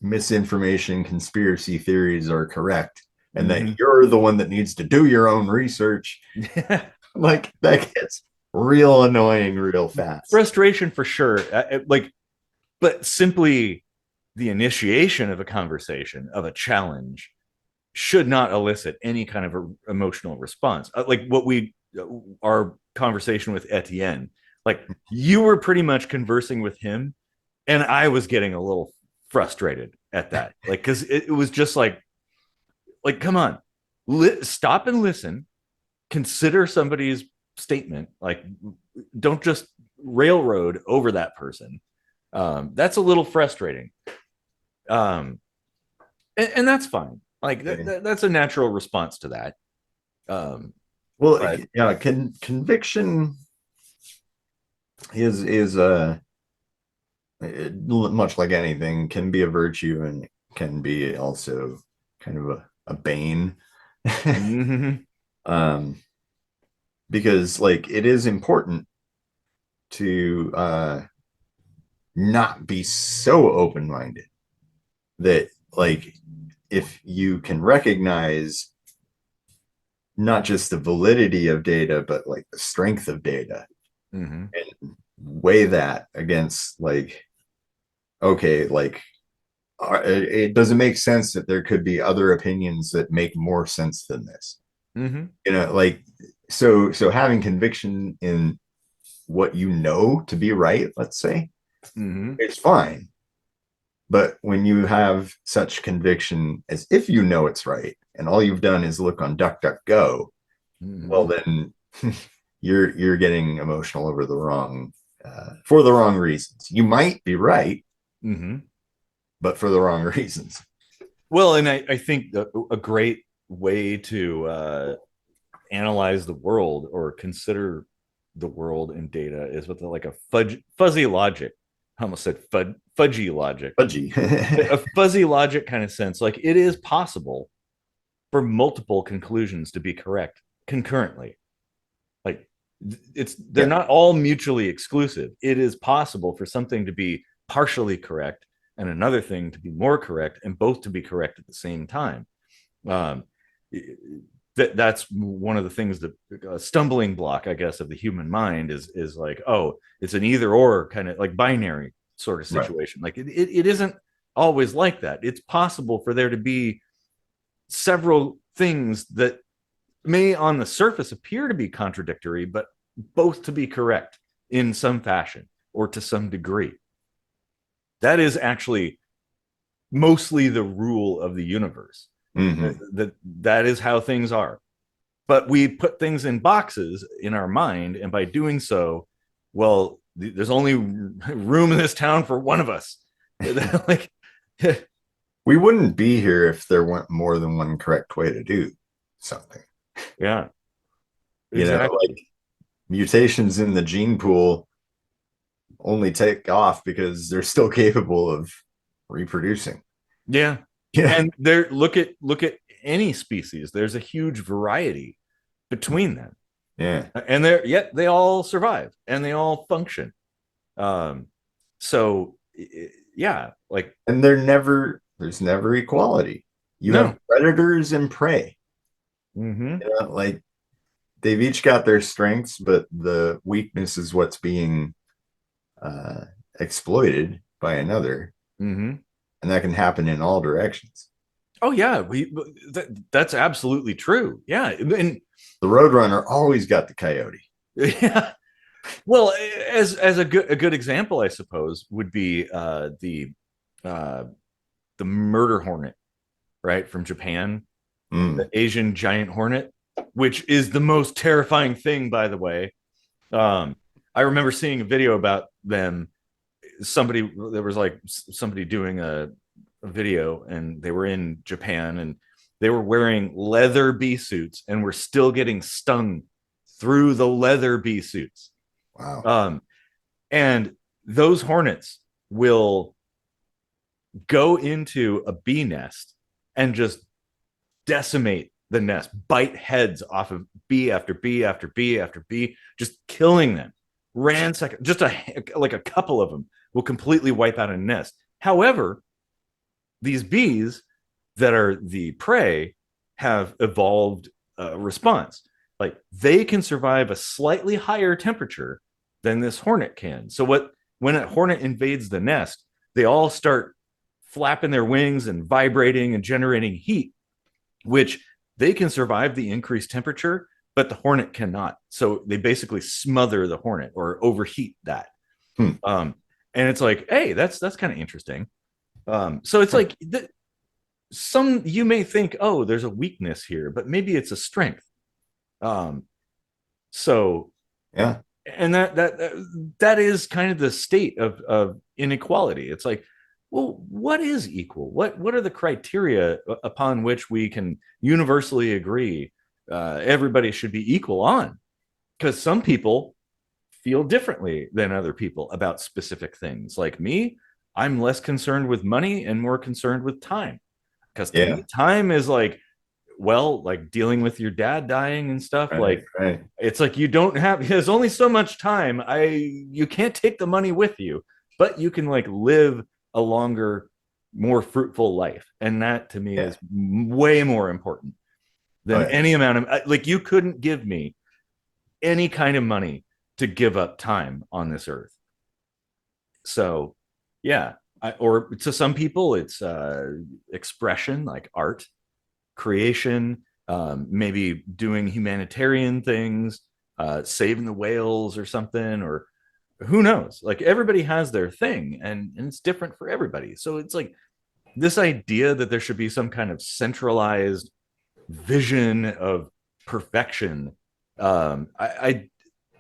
misinformation conspiracy theories are correct and that Mm-hmm. you're the one that needs to do your own research. Like that gets real annoying real fast. Frustration for sure. Like, but simply the initiation of a conversation, of a challenge, should not elicit any kind of emotional response. Like what our conversation with Etienne, like you were pretty much conversing with him, and I was getting a little frustrated at that. Like, because it was just like, come on, stop and listen, consider somebody's statement. Like, don't just railroad over that person. That's a little frustrating. Um, and that's fine. Like that's a natural response to that. Um, Well, but yeah, conviction is much like anything can be a virtue and can be also kind of a bane. mhm, um because like it is important to not be so open-minded that like if you can recognize not just the validity of data but like the strength of data mhm, and weigh that against like okay like it doesn't make sense that there could be other opinions that make more sense than this, mhm, like so having conviction in what you know to be right, let's say, mhm, it's fine. But when you have such conviction as if you know it's right and all you've done is look on DuckDuckGo, well mhm, then you're getting emotional over the wrong for the wrong reasons. You might be right, mhm. but for the wrong reasons. Well, and I think a great way to analyze the world or consider the world in data is with like a fuzzy logic. I almost said fudgy logic. Pudgy. A fuzzy logic kind of sense. Like, it is possible for multiple conclusions to be correct concurrently. Like, they're Yeah. not all mutually exclusive. It is possible for something to be partially correct and another thing to be more correct, and both to be correct at the same time. um, that's one of the things that stumbling block, I guess, of the human mind is like, oh, it's an either or kind of like binary sort of situation. Right. Like it isn't always like that. It's possible for there to be several things that may on the surface appear to be contradictory, but both to be correct in some fashion or to some degree. That is actually mostly the rule of the universe. Mm-hmm. That is how things are. But we put things in boxes in our mind, and by doing so, well, there's only room in this town for one of us. Like, we wouldn't be here if there weren't more than one correct way to do something. Yeah, exactly. You know, like mutations in the gene pool only take off because they're still capable of reproducing. Yeah. And there, look at any species. There's a huge variety between them. Yeah. And yet they all survive and they all function. So yeah, like, and there's never equality. You have predators and prey. Mm-hmm. You know, like they've each got their strengths, but the weakness is what's being exploited by another. Mm-hmm. And that can happen in all directions. Oh yeah, that's absolutely true. Yeah, and the roadrunner always got the coyote. Yeah. Well, as a good example, I suppose, would be the murder hornet, right, from Japan, the Asian giant hornet, which is the most terrifying thing, by the way. I remember seeing a video about them. There was like somebody doing a video, and they were in Japan, and they were wearing leather bee suits and were still getting stung through the leather bee suits. Wow. And those hornets will go into a bee nest and just decimate the nest, bite heads off of bee after bee after bee after bee, just killing them. Ransack, just like a couple of them will completely wipe out a nest. However, these bees that are the prey have evolved a response. Like they can survive a slightly higher temperature than this hornet can. So when a hornet invades the nest, they all start flapping their wings and vibrating and generating heat, which they can survive the increased temperature, but the hornet cannot. So they basically smother the hornet or overheat that. And it's like, hey, that's kind of interesting. So it's like you may think, oh, there's a weakness here, but maybe it's a strength. So yeah, and that is kind of the state of inequality. It's like, well, what is equal? What are the criteria upon which we can universally agree everybody should be equal on? Because some people feel differently than other people about specific things. Like me, I'm less concerned with money and more concerned with time. Because to me, time is like, well, like dealing with your dad dying and stuff. Right. It's like there's only so much time. You can't take the money with you, but you can like live a longer, more fruitful life. And that to me is way more important than any amount of, like, you couldn't give me any kind of money to give up time on this earth. So yeah, or to some people it's expression, like art, creation, maybe doing humanitarian things, saving the whales or something, or who knows. Like everybody has their thing, and it's different for everybody. So it's like this idea that there should be some kind of centralized vision of perfection,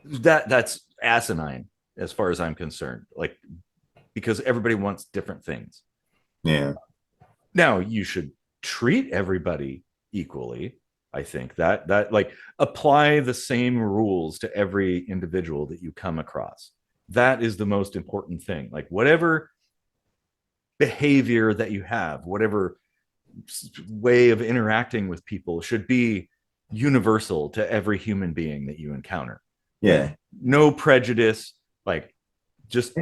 that's asinine as far as I'm concerned. Like, because everybody wants different things. Yeah. Now you should treat everybody equally. I think that like apply the same rules to every individual that you come across. That is the most important thing. Like whatever behavior that you have, whatever way of interacting with people should be universal to every human being that you encounter. Yeah. No prejudice, like just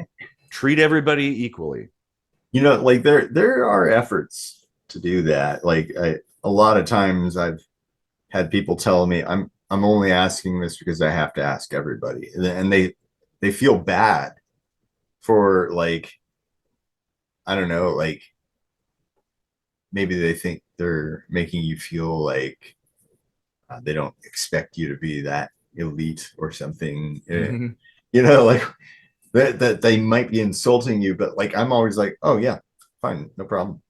treat everybody equally. You know, like there are efforts to do that. Like a lot of times I've had people tell me I'm only asking this because I have to ask everybody, and they feel bad for like, I don't know, like maybe they think they're making you feel like they don't expect you to be that elite or something. Mhm. You know, like that they might be insulting you, but like I'm always like, oh yeah, fine, no problem.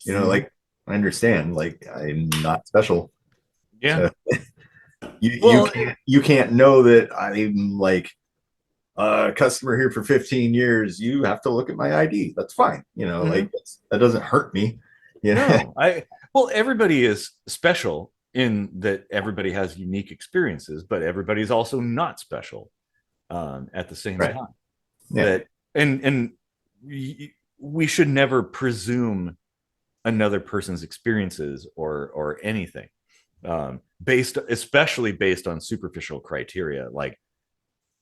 You know, Mhm. like I understand, like I'm not special. Yeah. So Well, you can't know that I'm like a customer here for 15 years. You have to look at my ID. That's fine. You know, like mhm. that doesn't hurt me. You know? No, well, everybody is special in that everybody has unique experiences, but everybody's also not special at the same Right. time. Yeah. That and we should never presume another person's experiences or anything based, especially based on superficial criteria like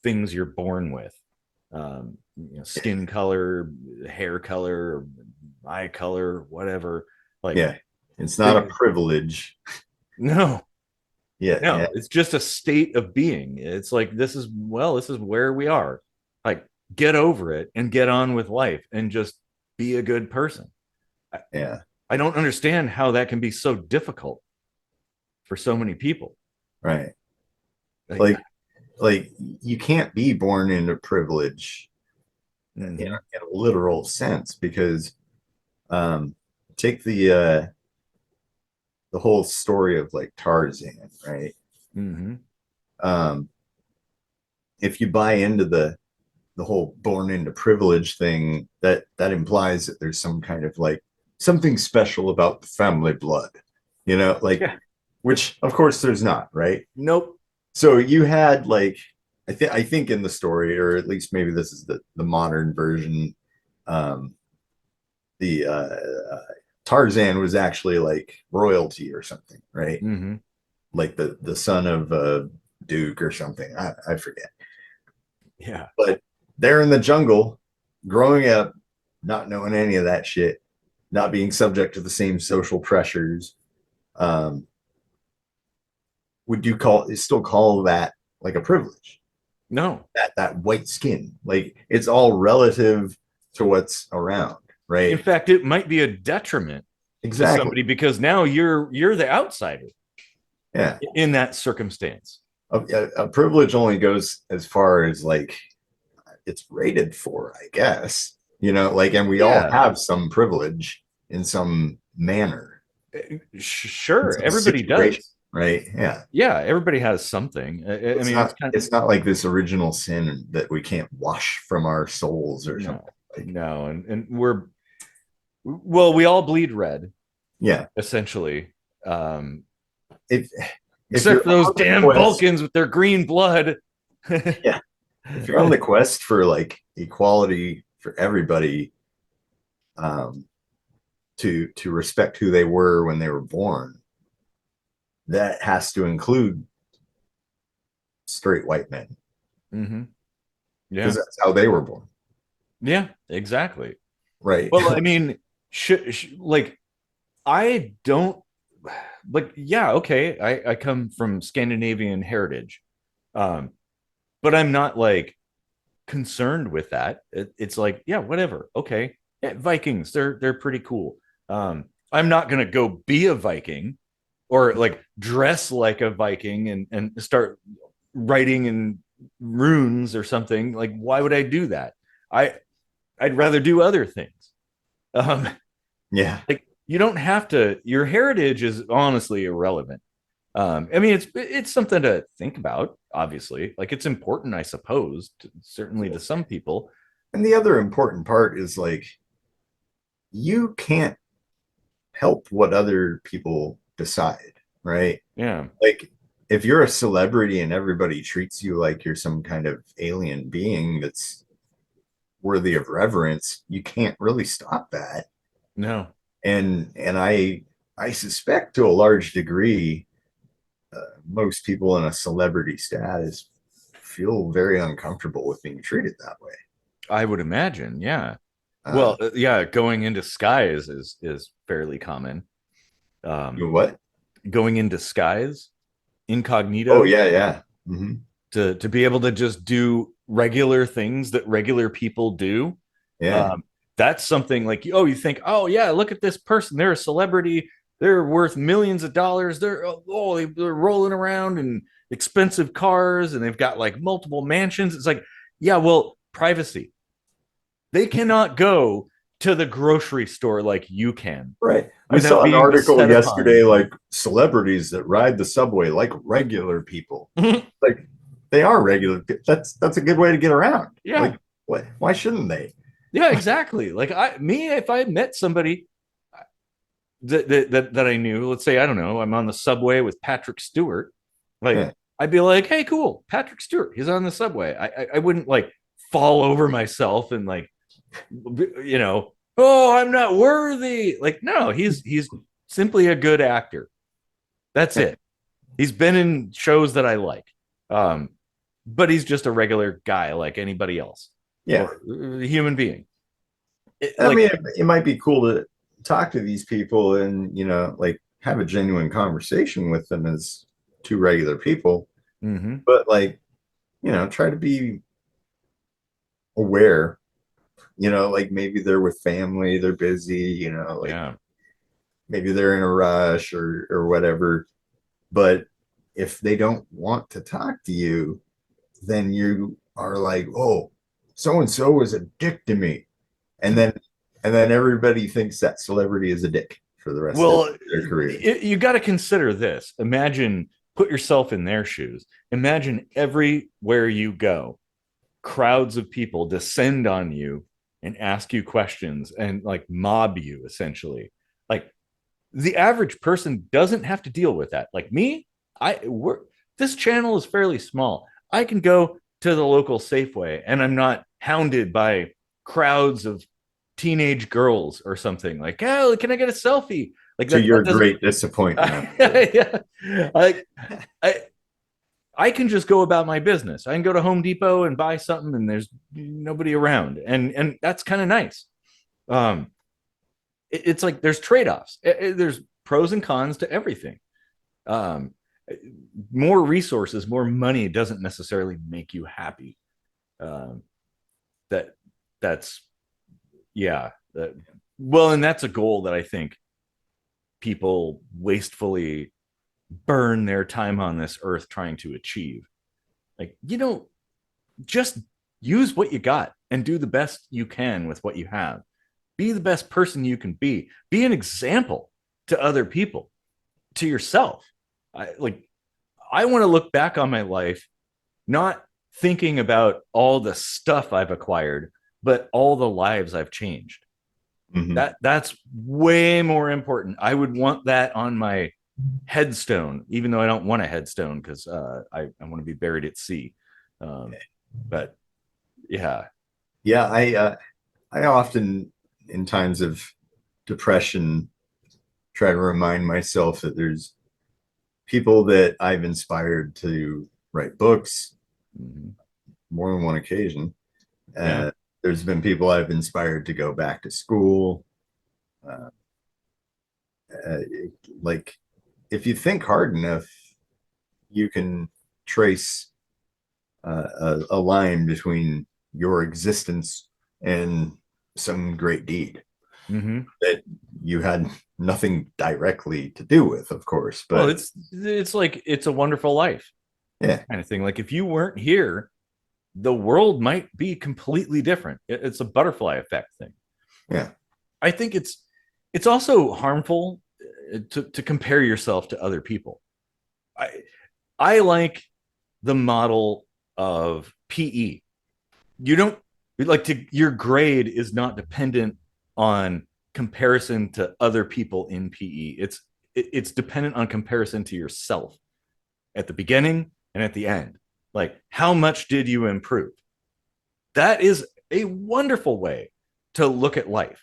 things you're born with, skin color, hair color, eye color, whatever. Like, Yeah. It's not a privilege. no, Yeah. Yeah. no, it's just a state of being. It's like, this is where we are. Like, get over it and get on with life and just be a good person. I, Yeah. I don't understand how that can be so difficult for so many people. Right. Like, Like like you can't be born into privilege mm-hmm, in a literal sense because um take the whole story of like Tarzan, right? mm-hmm, Um if you buy into the whole born into privilege thing, that implies that there's some kind of like something special about the family blood, you know, like yeah, which of course there's not, right? nope, So you had like I think in the story, or at least maybe this is the modern version, um, the Tarzan was actually like royalty or something, right? mm-hmm, Like the son of Duke or something. I forget. yeah, But they're in the jungle, growing up, not knowing any of that shit, not being subject to the same social pressures. Um, would you still call that like a privilege? no. That white skin, like it's all relative to what's around, In right? fact, it might be a detriment to Exactly. somebody because now you're the outsider Yeah. in that circumstance. A privilege only goes as far as like it's rated for, I guess. You know, like, and we all Yeah, have some privilege in some manner, in sure, some everybody situation, does. right? Yeah. Yeah, everybody has something. I mean, it's kind of, It's not like this original sin that we can't wash from our souls or something. no, Like, no, and we all bleed red yeah. essentially, um, If if except you're for those on the damn quest, Vulcans with their green blood. yeah, if you're on the quest for like equality for everybody, um, to respect who they were when they were born, that has to include straight white men Mm-hmm. because Yeah, that's how they were born, yeah, exactly. right? Well, I mean, like I don't like, yeah, okay. I come from Scandinavian heritage. Um, but I'm not like concerned with that. It's like, yeah, whatever. Okay. Yeah, Vikings, they're pretty cool. I'm not gonna go be a Viking or like dress like a Viking and start writing in runes or something. Like, why would I do that? I I'd rather do other things. Um, Yeah, like you don't have to, your heritage is honestly irrelevant. I mean, it's something to think about, obviously. Like it's important, I suppose, certainly to some people. and the other important part is like you can't help what other people decide, right? Yeah. Like if you're a celebrity and everybody treats you like you're some kind of alien being that's worthy of reverence, you can't really stop that. No. And I suspect to a large degree, most people in a celebrity status feel very uncomfortable with being treated that way. I would imagine, yeah. Uh, Well, yeah, going in disguise is fairly common. Um, what? going in disguise, Oh incognito, yeah, yeah. Hmm. to be able to just do regular things that regular people do. Yeah. Um, that's something like, oh, you think, oh yeah, look at this person, they're a celebrity, they're worth millions of dollars, they're rolling around in expensive cars and they've got like multiple mansions. It's like, yeah, well, privacy. They cannot go to the grocery store like you can Right. I without saw an being article beset upon. yesterday, like celebrities that ride the subway like regular people. Like they are regular. That's a good way to get around. Yeah, Like what? Why shouldn't they? yeah, exactly. Like if I met somebody that I knew, let's say, I don't know, I'm on the subway with Patrick Stewart, like Yeah. I'd be like, hey, cool, Patrick Stewart, he's on the subway. I wouldn't like fall over myself and like, oh, I'm not worthy. Like, no, he's simply a good actor. That's Yeah. it. He's been in shows that I like. Um, but he's just a regular guy like anybody else Yeah. or a human being. I mean, it might be cool to talk to these people and, like have a genuine conversation with them as two regular people, Mhm. but like, try to be aware, like maybe they're with family, they're busy, like Yeah. maybe they're in a rush or whatever. But if they don't want to talk to you, then you are like, oh, so and so is a dick to me. And then everybody thinks that celebrity is a dick for the rest of Well, their career. you got to consider this. Imagine, put yourself in their shoes. Imagine everywhere you go, crowds of people descend on you and ask you questions and like mob you essentially. Like the average person doesn't have to deal with that. Like me, this channel is fairly small. I can go to the local Safeway and I'm not hounded by crowds of teenage girls or something like, oh, can I get a selfie? Like To that your doesn't. great disappointment. Yeah, like I I can just go about my business. I can go to Home Depot and buy something, and there's nobody around, and that's kind of nice. Um, it's like there's trade offs. There's pros and cons to everything. Um, more resources, more money doesn't necessarily make you happy. Um, that that's yeah. Well, and that's a goal that I think people wastefully burn their time on this earth trying to achieve. Like, just use what you got and do the best you can with what you have. Be the best person you can be. Be an example to other people, to yourself. I want to look back on my life not thinking about all the stuff I've acquired, but all the lives I've changed. Mhm. That's way more important. I would want that on my headstone, even though I don't want a headstone because I want to be buried at sea. Um, but yeah. Yeah, I often in times of depression try to remind myself that there's people that I've inspired to write books Mhm. more than one occasion. Yeah. There's been people I've inspired to go back to school. Uh, uh, like, if you think hard enough, you can trace a line between your existence and some great deed Mm-hmm. that you had nothing directly to do with, of course. Well, But it's like It's a Wonderful Life yeah, kind of thing. Like if you weren't here, the world might be completely different. It's a butterfly effect thing. yeah, I think it's also harmful to compare yourself to other people. I I like the model of PE. You don't like to Your grade is not dependent on comparison to other people in PE. It's dependent on comparison to yourself at the beginning and at the end. Like how much did you improve? That is a wonderful way to look at life.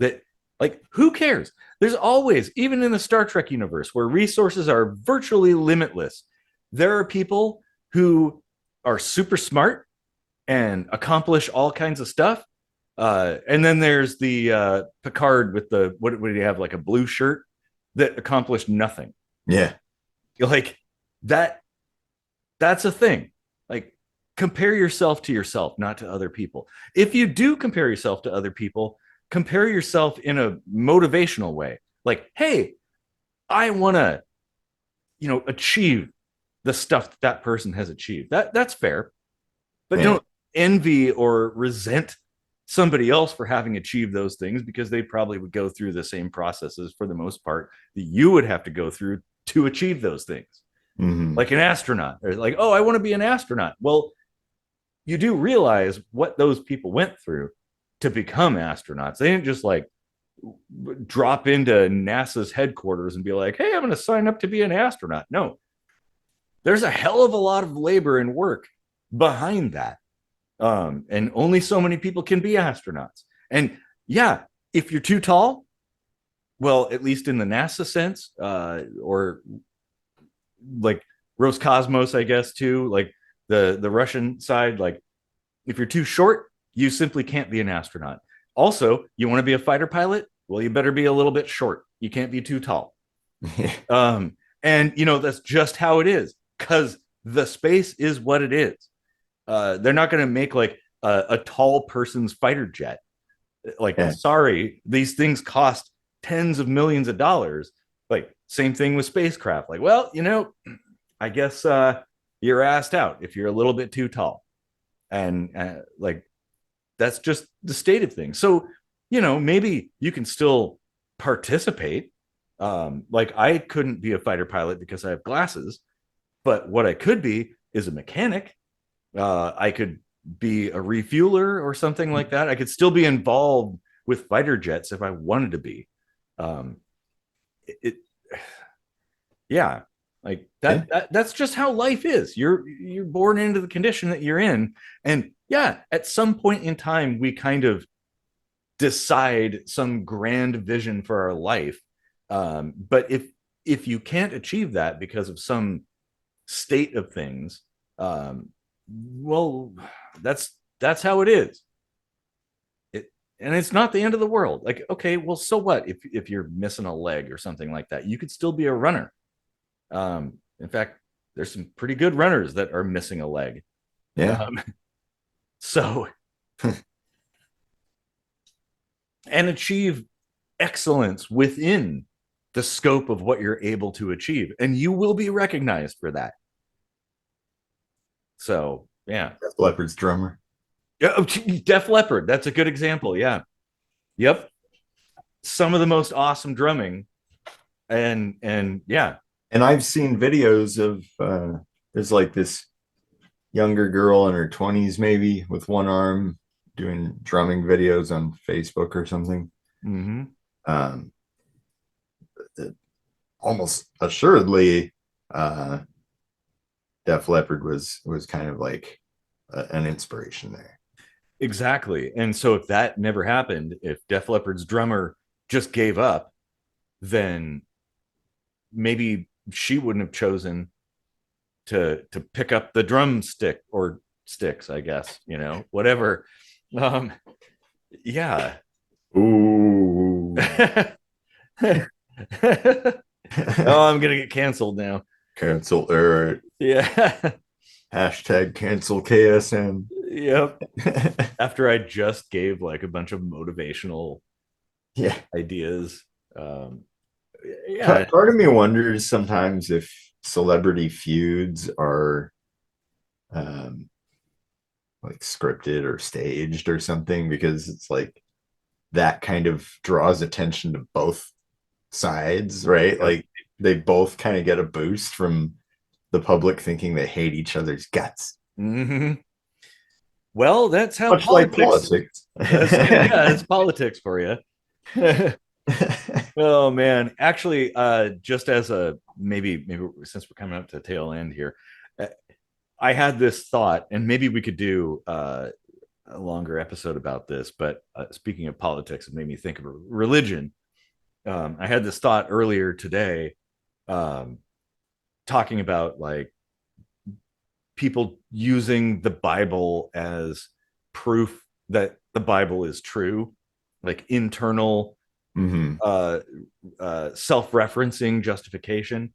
That like who cares? There's always, even in the Star Trek universe where resources are virtually limitless, there are people who are super smart and accomplish all kinds of stuff. And then there's the Picard with the what do you have, like a blue shirt that accomplished nothing. Yeah. You're like that. That's a thing. Like, compare yourself to yourself, not to other people. If you do compare yourself to other people, compare yourself in a motivational way. Like, hey, I want to, achieve the stuff that that person has achieved. That's fair, but Yeah. don't envy or resent somebody else for having achieved those things, because they probably would go through the same processes for the most part that you would have to go through to achieve those things. Mm-hmm. Like an astronaut, they're like, oh, I want to be an astronaut. Well, you do realize what those people went through to become astronauts. They didn't just like drop into NASA's headquarters and be like, hey, I'm going to sign up to be an astronaut. No, there's a hell of a lot of labor and work behind that. And only so many people can be astronauts. And yeah, if you're too tall, well, at least in the NASA sense, or like Roscosmos, I guess, too, like the Russian side, like if you're too short, you simply can't be an astronaut. Also, you want to be a fighter pilot? Well, you better be a little bit short. You can't be too tall. And that's just how it is, because the space is what it is. They're not going to make like a tall person's fighter jet. Like, Yeah. sorry, these things cost tens of millions of dollars. Like, same thing with spacecraft. Like, well, I guess you're asked out if you're a little bit too tall. And like, that's just the state of things. So, maybe you can still participate. Like, I couldn't be a fighter pilot because I have glasses, but what I could be is a mechanic. I could be a refueler or something like that. I could still be involved with fighter jets if I wanted to be. Um, it yeah, like Yeah. that's just how life is. You're born into the condition that you're in, and yeah, at some point in time, we kind of decide some grand vision for our life. But if you can't achieve that because of some state of things, well, that's how it is. And it's not the end of the world. Like, okay, well, so what if you're missing a leg or something like that? You could still be a runner. In fact, there's some pretty good runners that are missing a leg. Yeah. So and achieve excellence within the scope of what you're able to achieve, and you will be recognized for that. So yeah. Def Leppard's drummer. Yeah, Def Leppard, that's a good example. Yeah. Yep. Some of the most awesome drumming. And yeah. And I've seen videos of there's like this younger girl in her 20s, maybe with one arm, doing drumming videos on Facebook or something. Mm-hmm. Um, Almost assuredly, Def Leppard was kind of like an inspiration there. Exactly. And so if that never happened, if Def Leppard's drummer just gave up, then maybe she wouldn't have chosen to pick up the drumstick or sticks, I guess, whatever. Yeah. Ooh. Oh, I'm gonna get canceled now. Cancel or Yeah. hashtag cancel KSM. Yep. After I just gave like a bunch of motivational Yeah. ideas. Yeah. Part of me wonders sometimes if celebrity feuds are like scripted or staged or something, because it's like that kind of draws attention to both sides, right? Like they both kind of get a boost from the public thinking they hate each other's guts. Mm-hmm. Well, that's how Much like politics. Yeah, it's politics for you. Oh man, actually, just as a maybe since we're coming up to the tail end here, I had this thought, and maybe we could do a longer episode about this. But speaking of politics, it made me think of religion. I had this thought earlier today, talking about like people using the Bible as proof that the Bible is true, like internal self-referencing justification.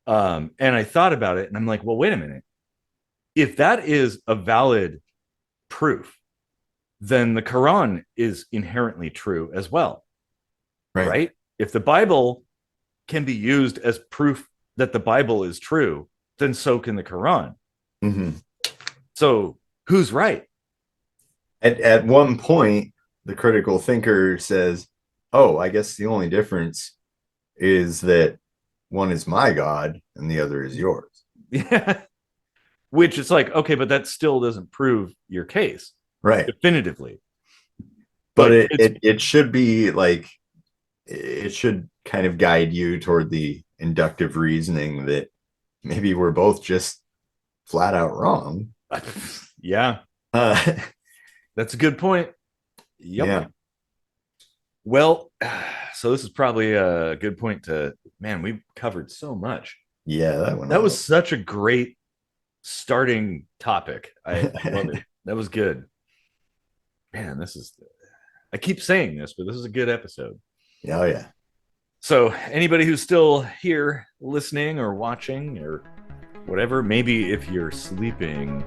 And I thought about it and I'm like, well, wait a minute. If that is a valid proof, then the Quran is inherently true as well. Right? If the Bible can be used as proof that the Bible is true, then so can the Quran. So who's right? At one point, the critical thinker says, oh, I guess the only difference is that one is my God and the other is yours. Yeah. Which is like, okay, but that still doesn't prove your case. Right. Definitively. But it should be like, it should kind of guide you toward the inductive reasoning that maybe we're both just flat out wrong. Yeah. That's a good point. Yep. Yeah. Well, so this is probably a good point to, man, we've covered so much. Yeah, that was such a great starting topic. I love it. That was good. Man, I keep saying this, but this is a good episode. Oh, yeah. So anybody who's still here listening or watching or whatever, maybe if you're sleeping,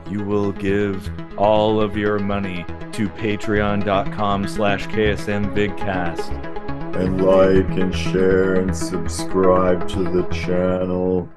you will give all of your money to patreon.com/KSMVidcast. And like and share and subscribe to the channel.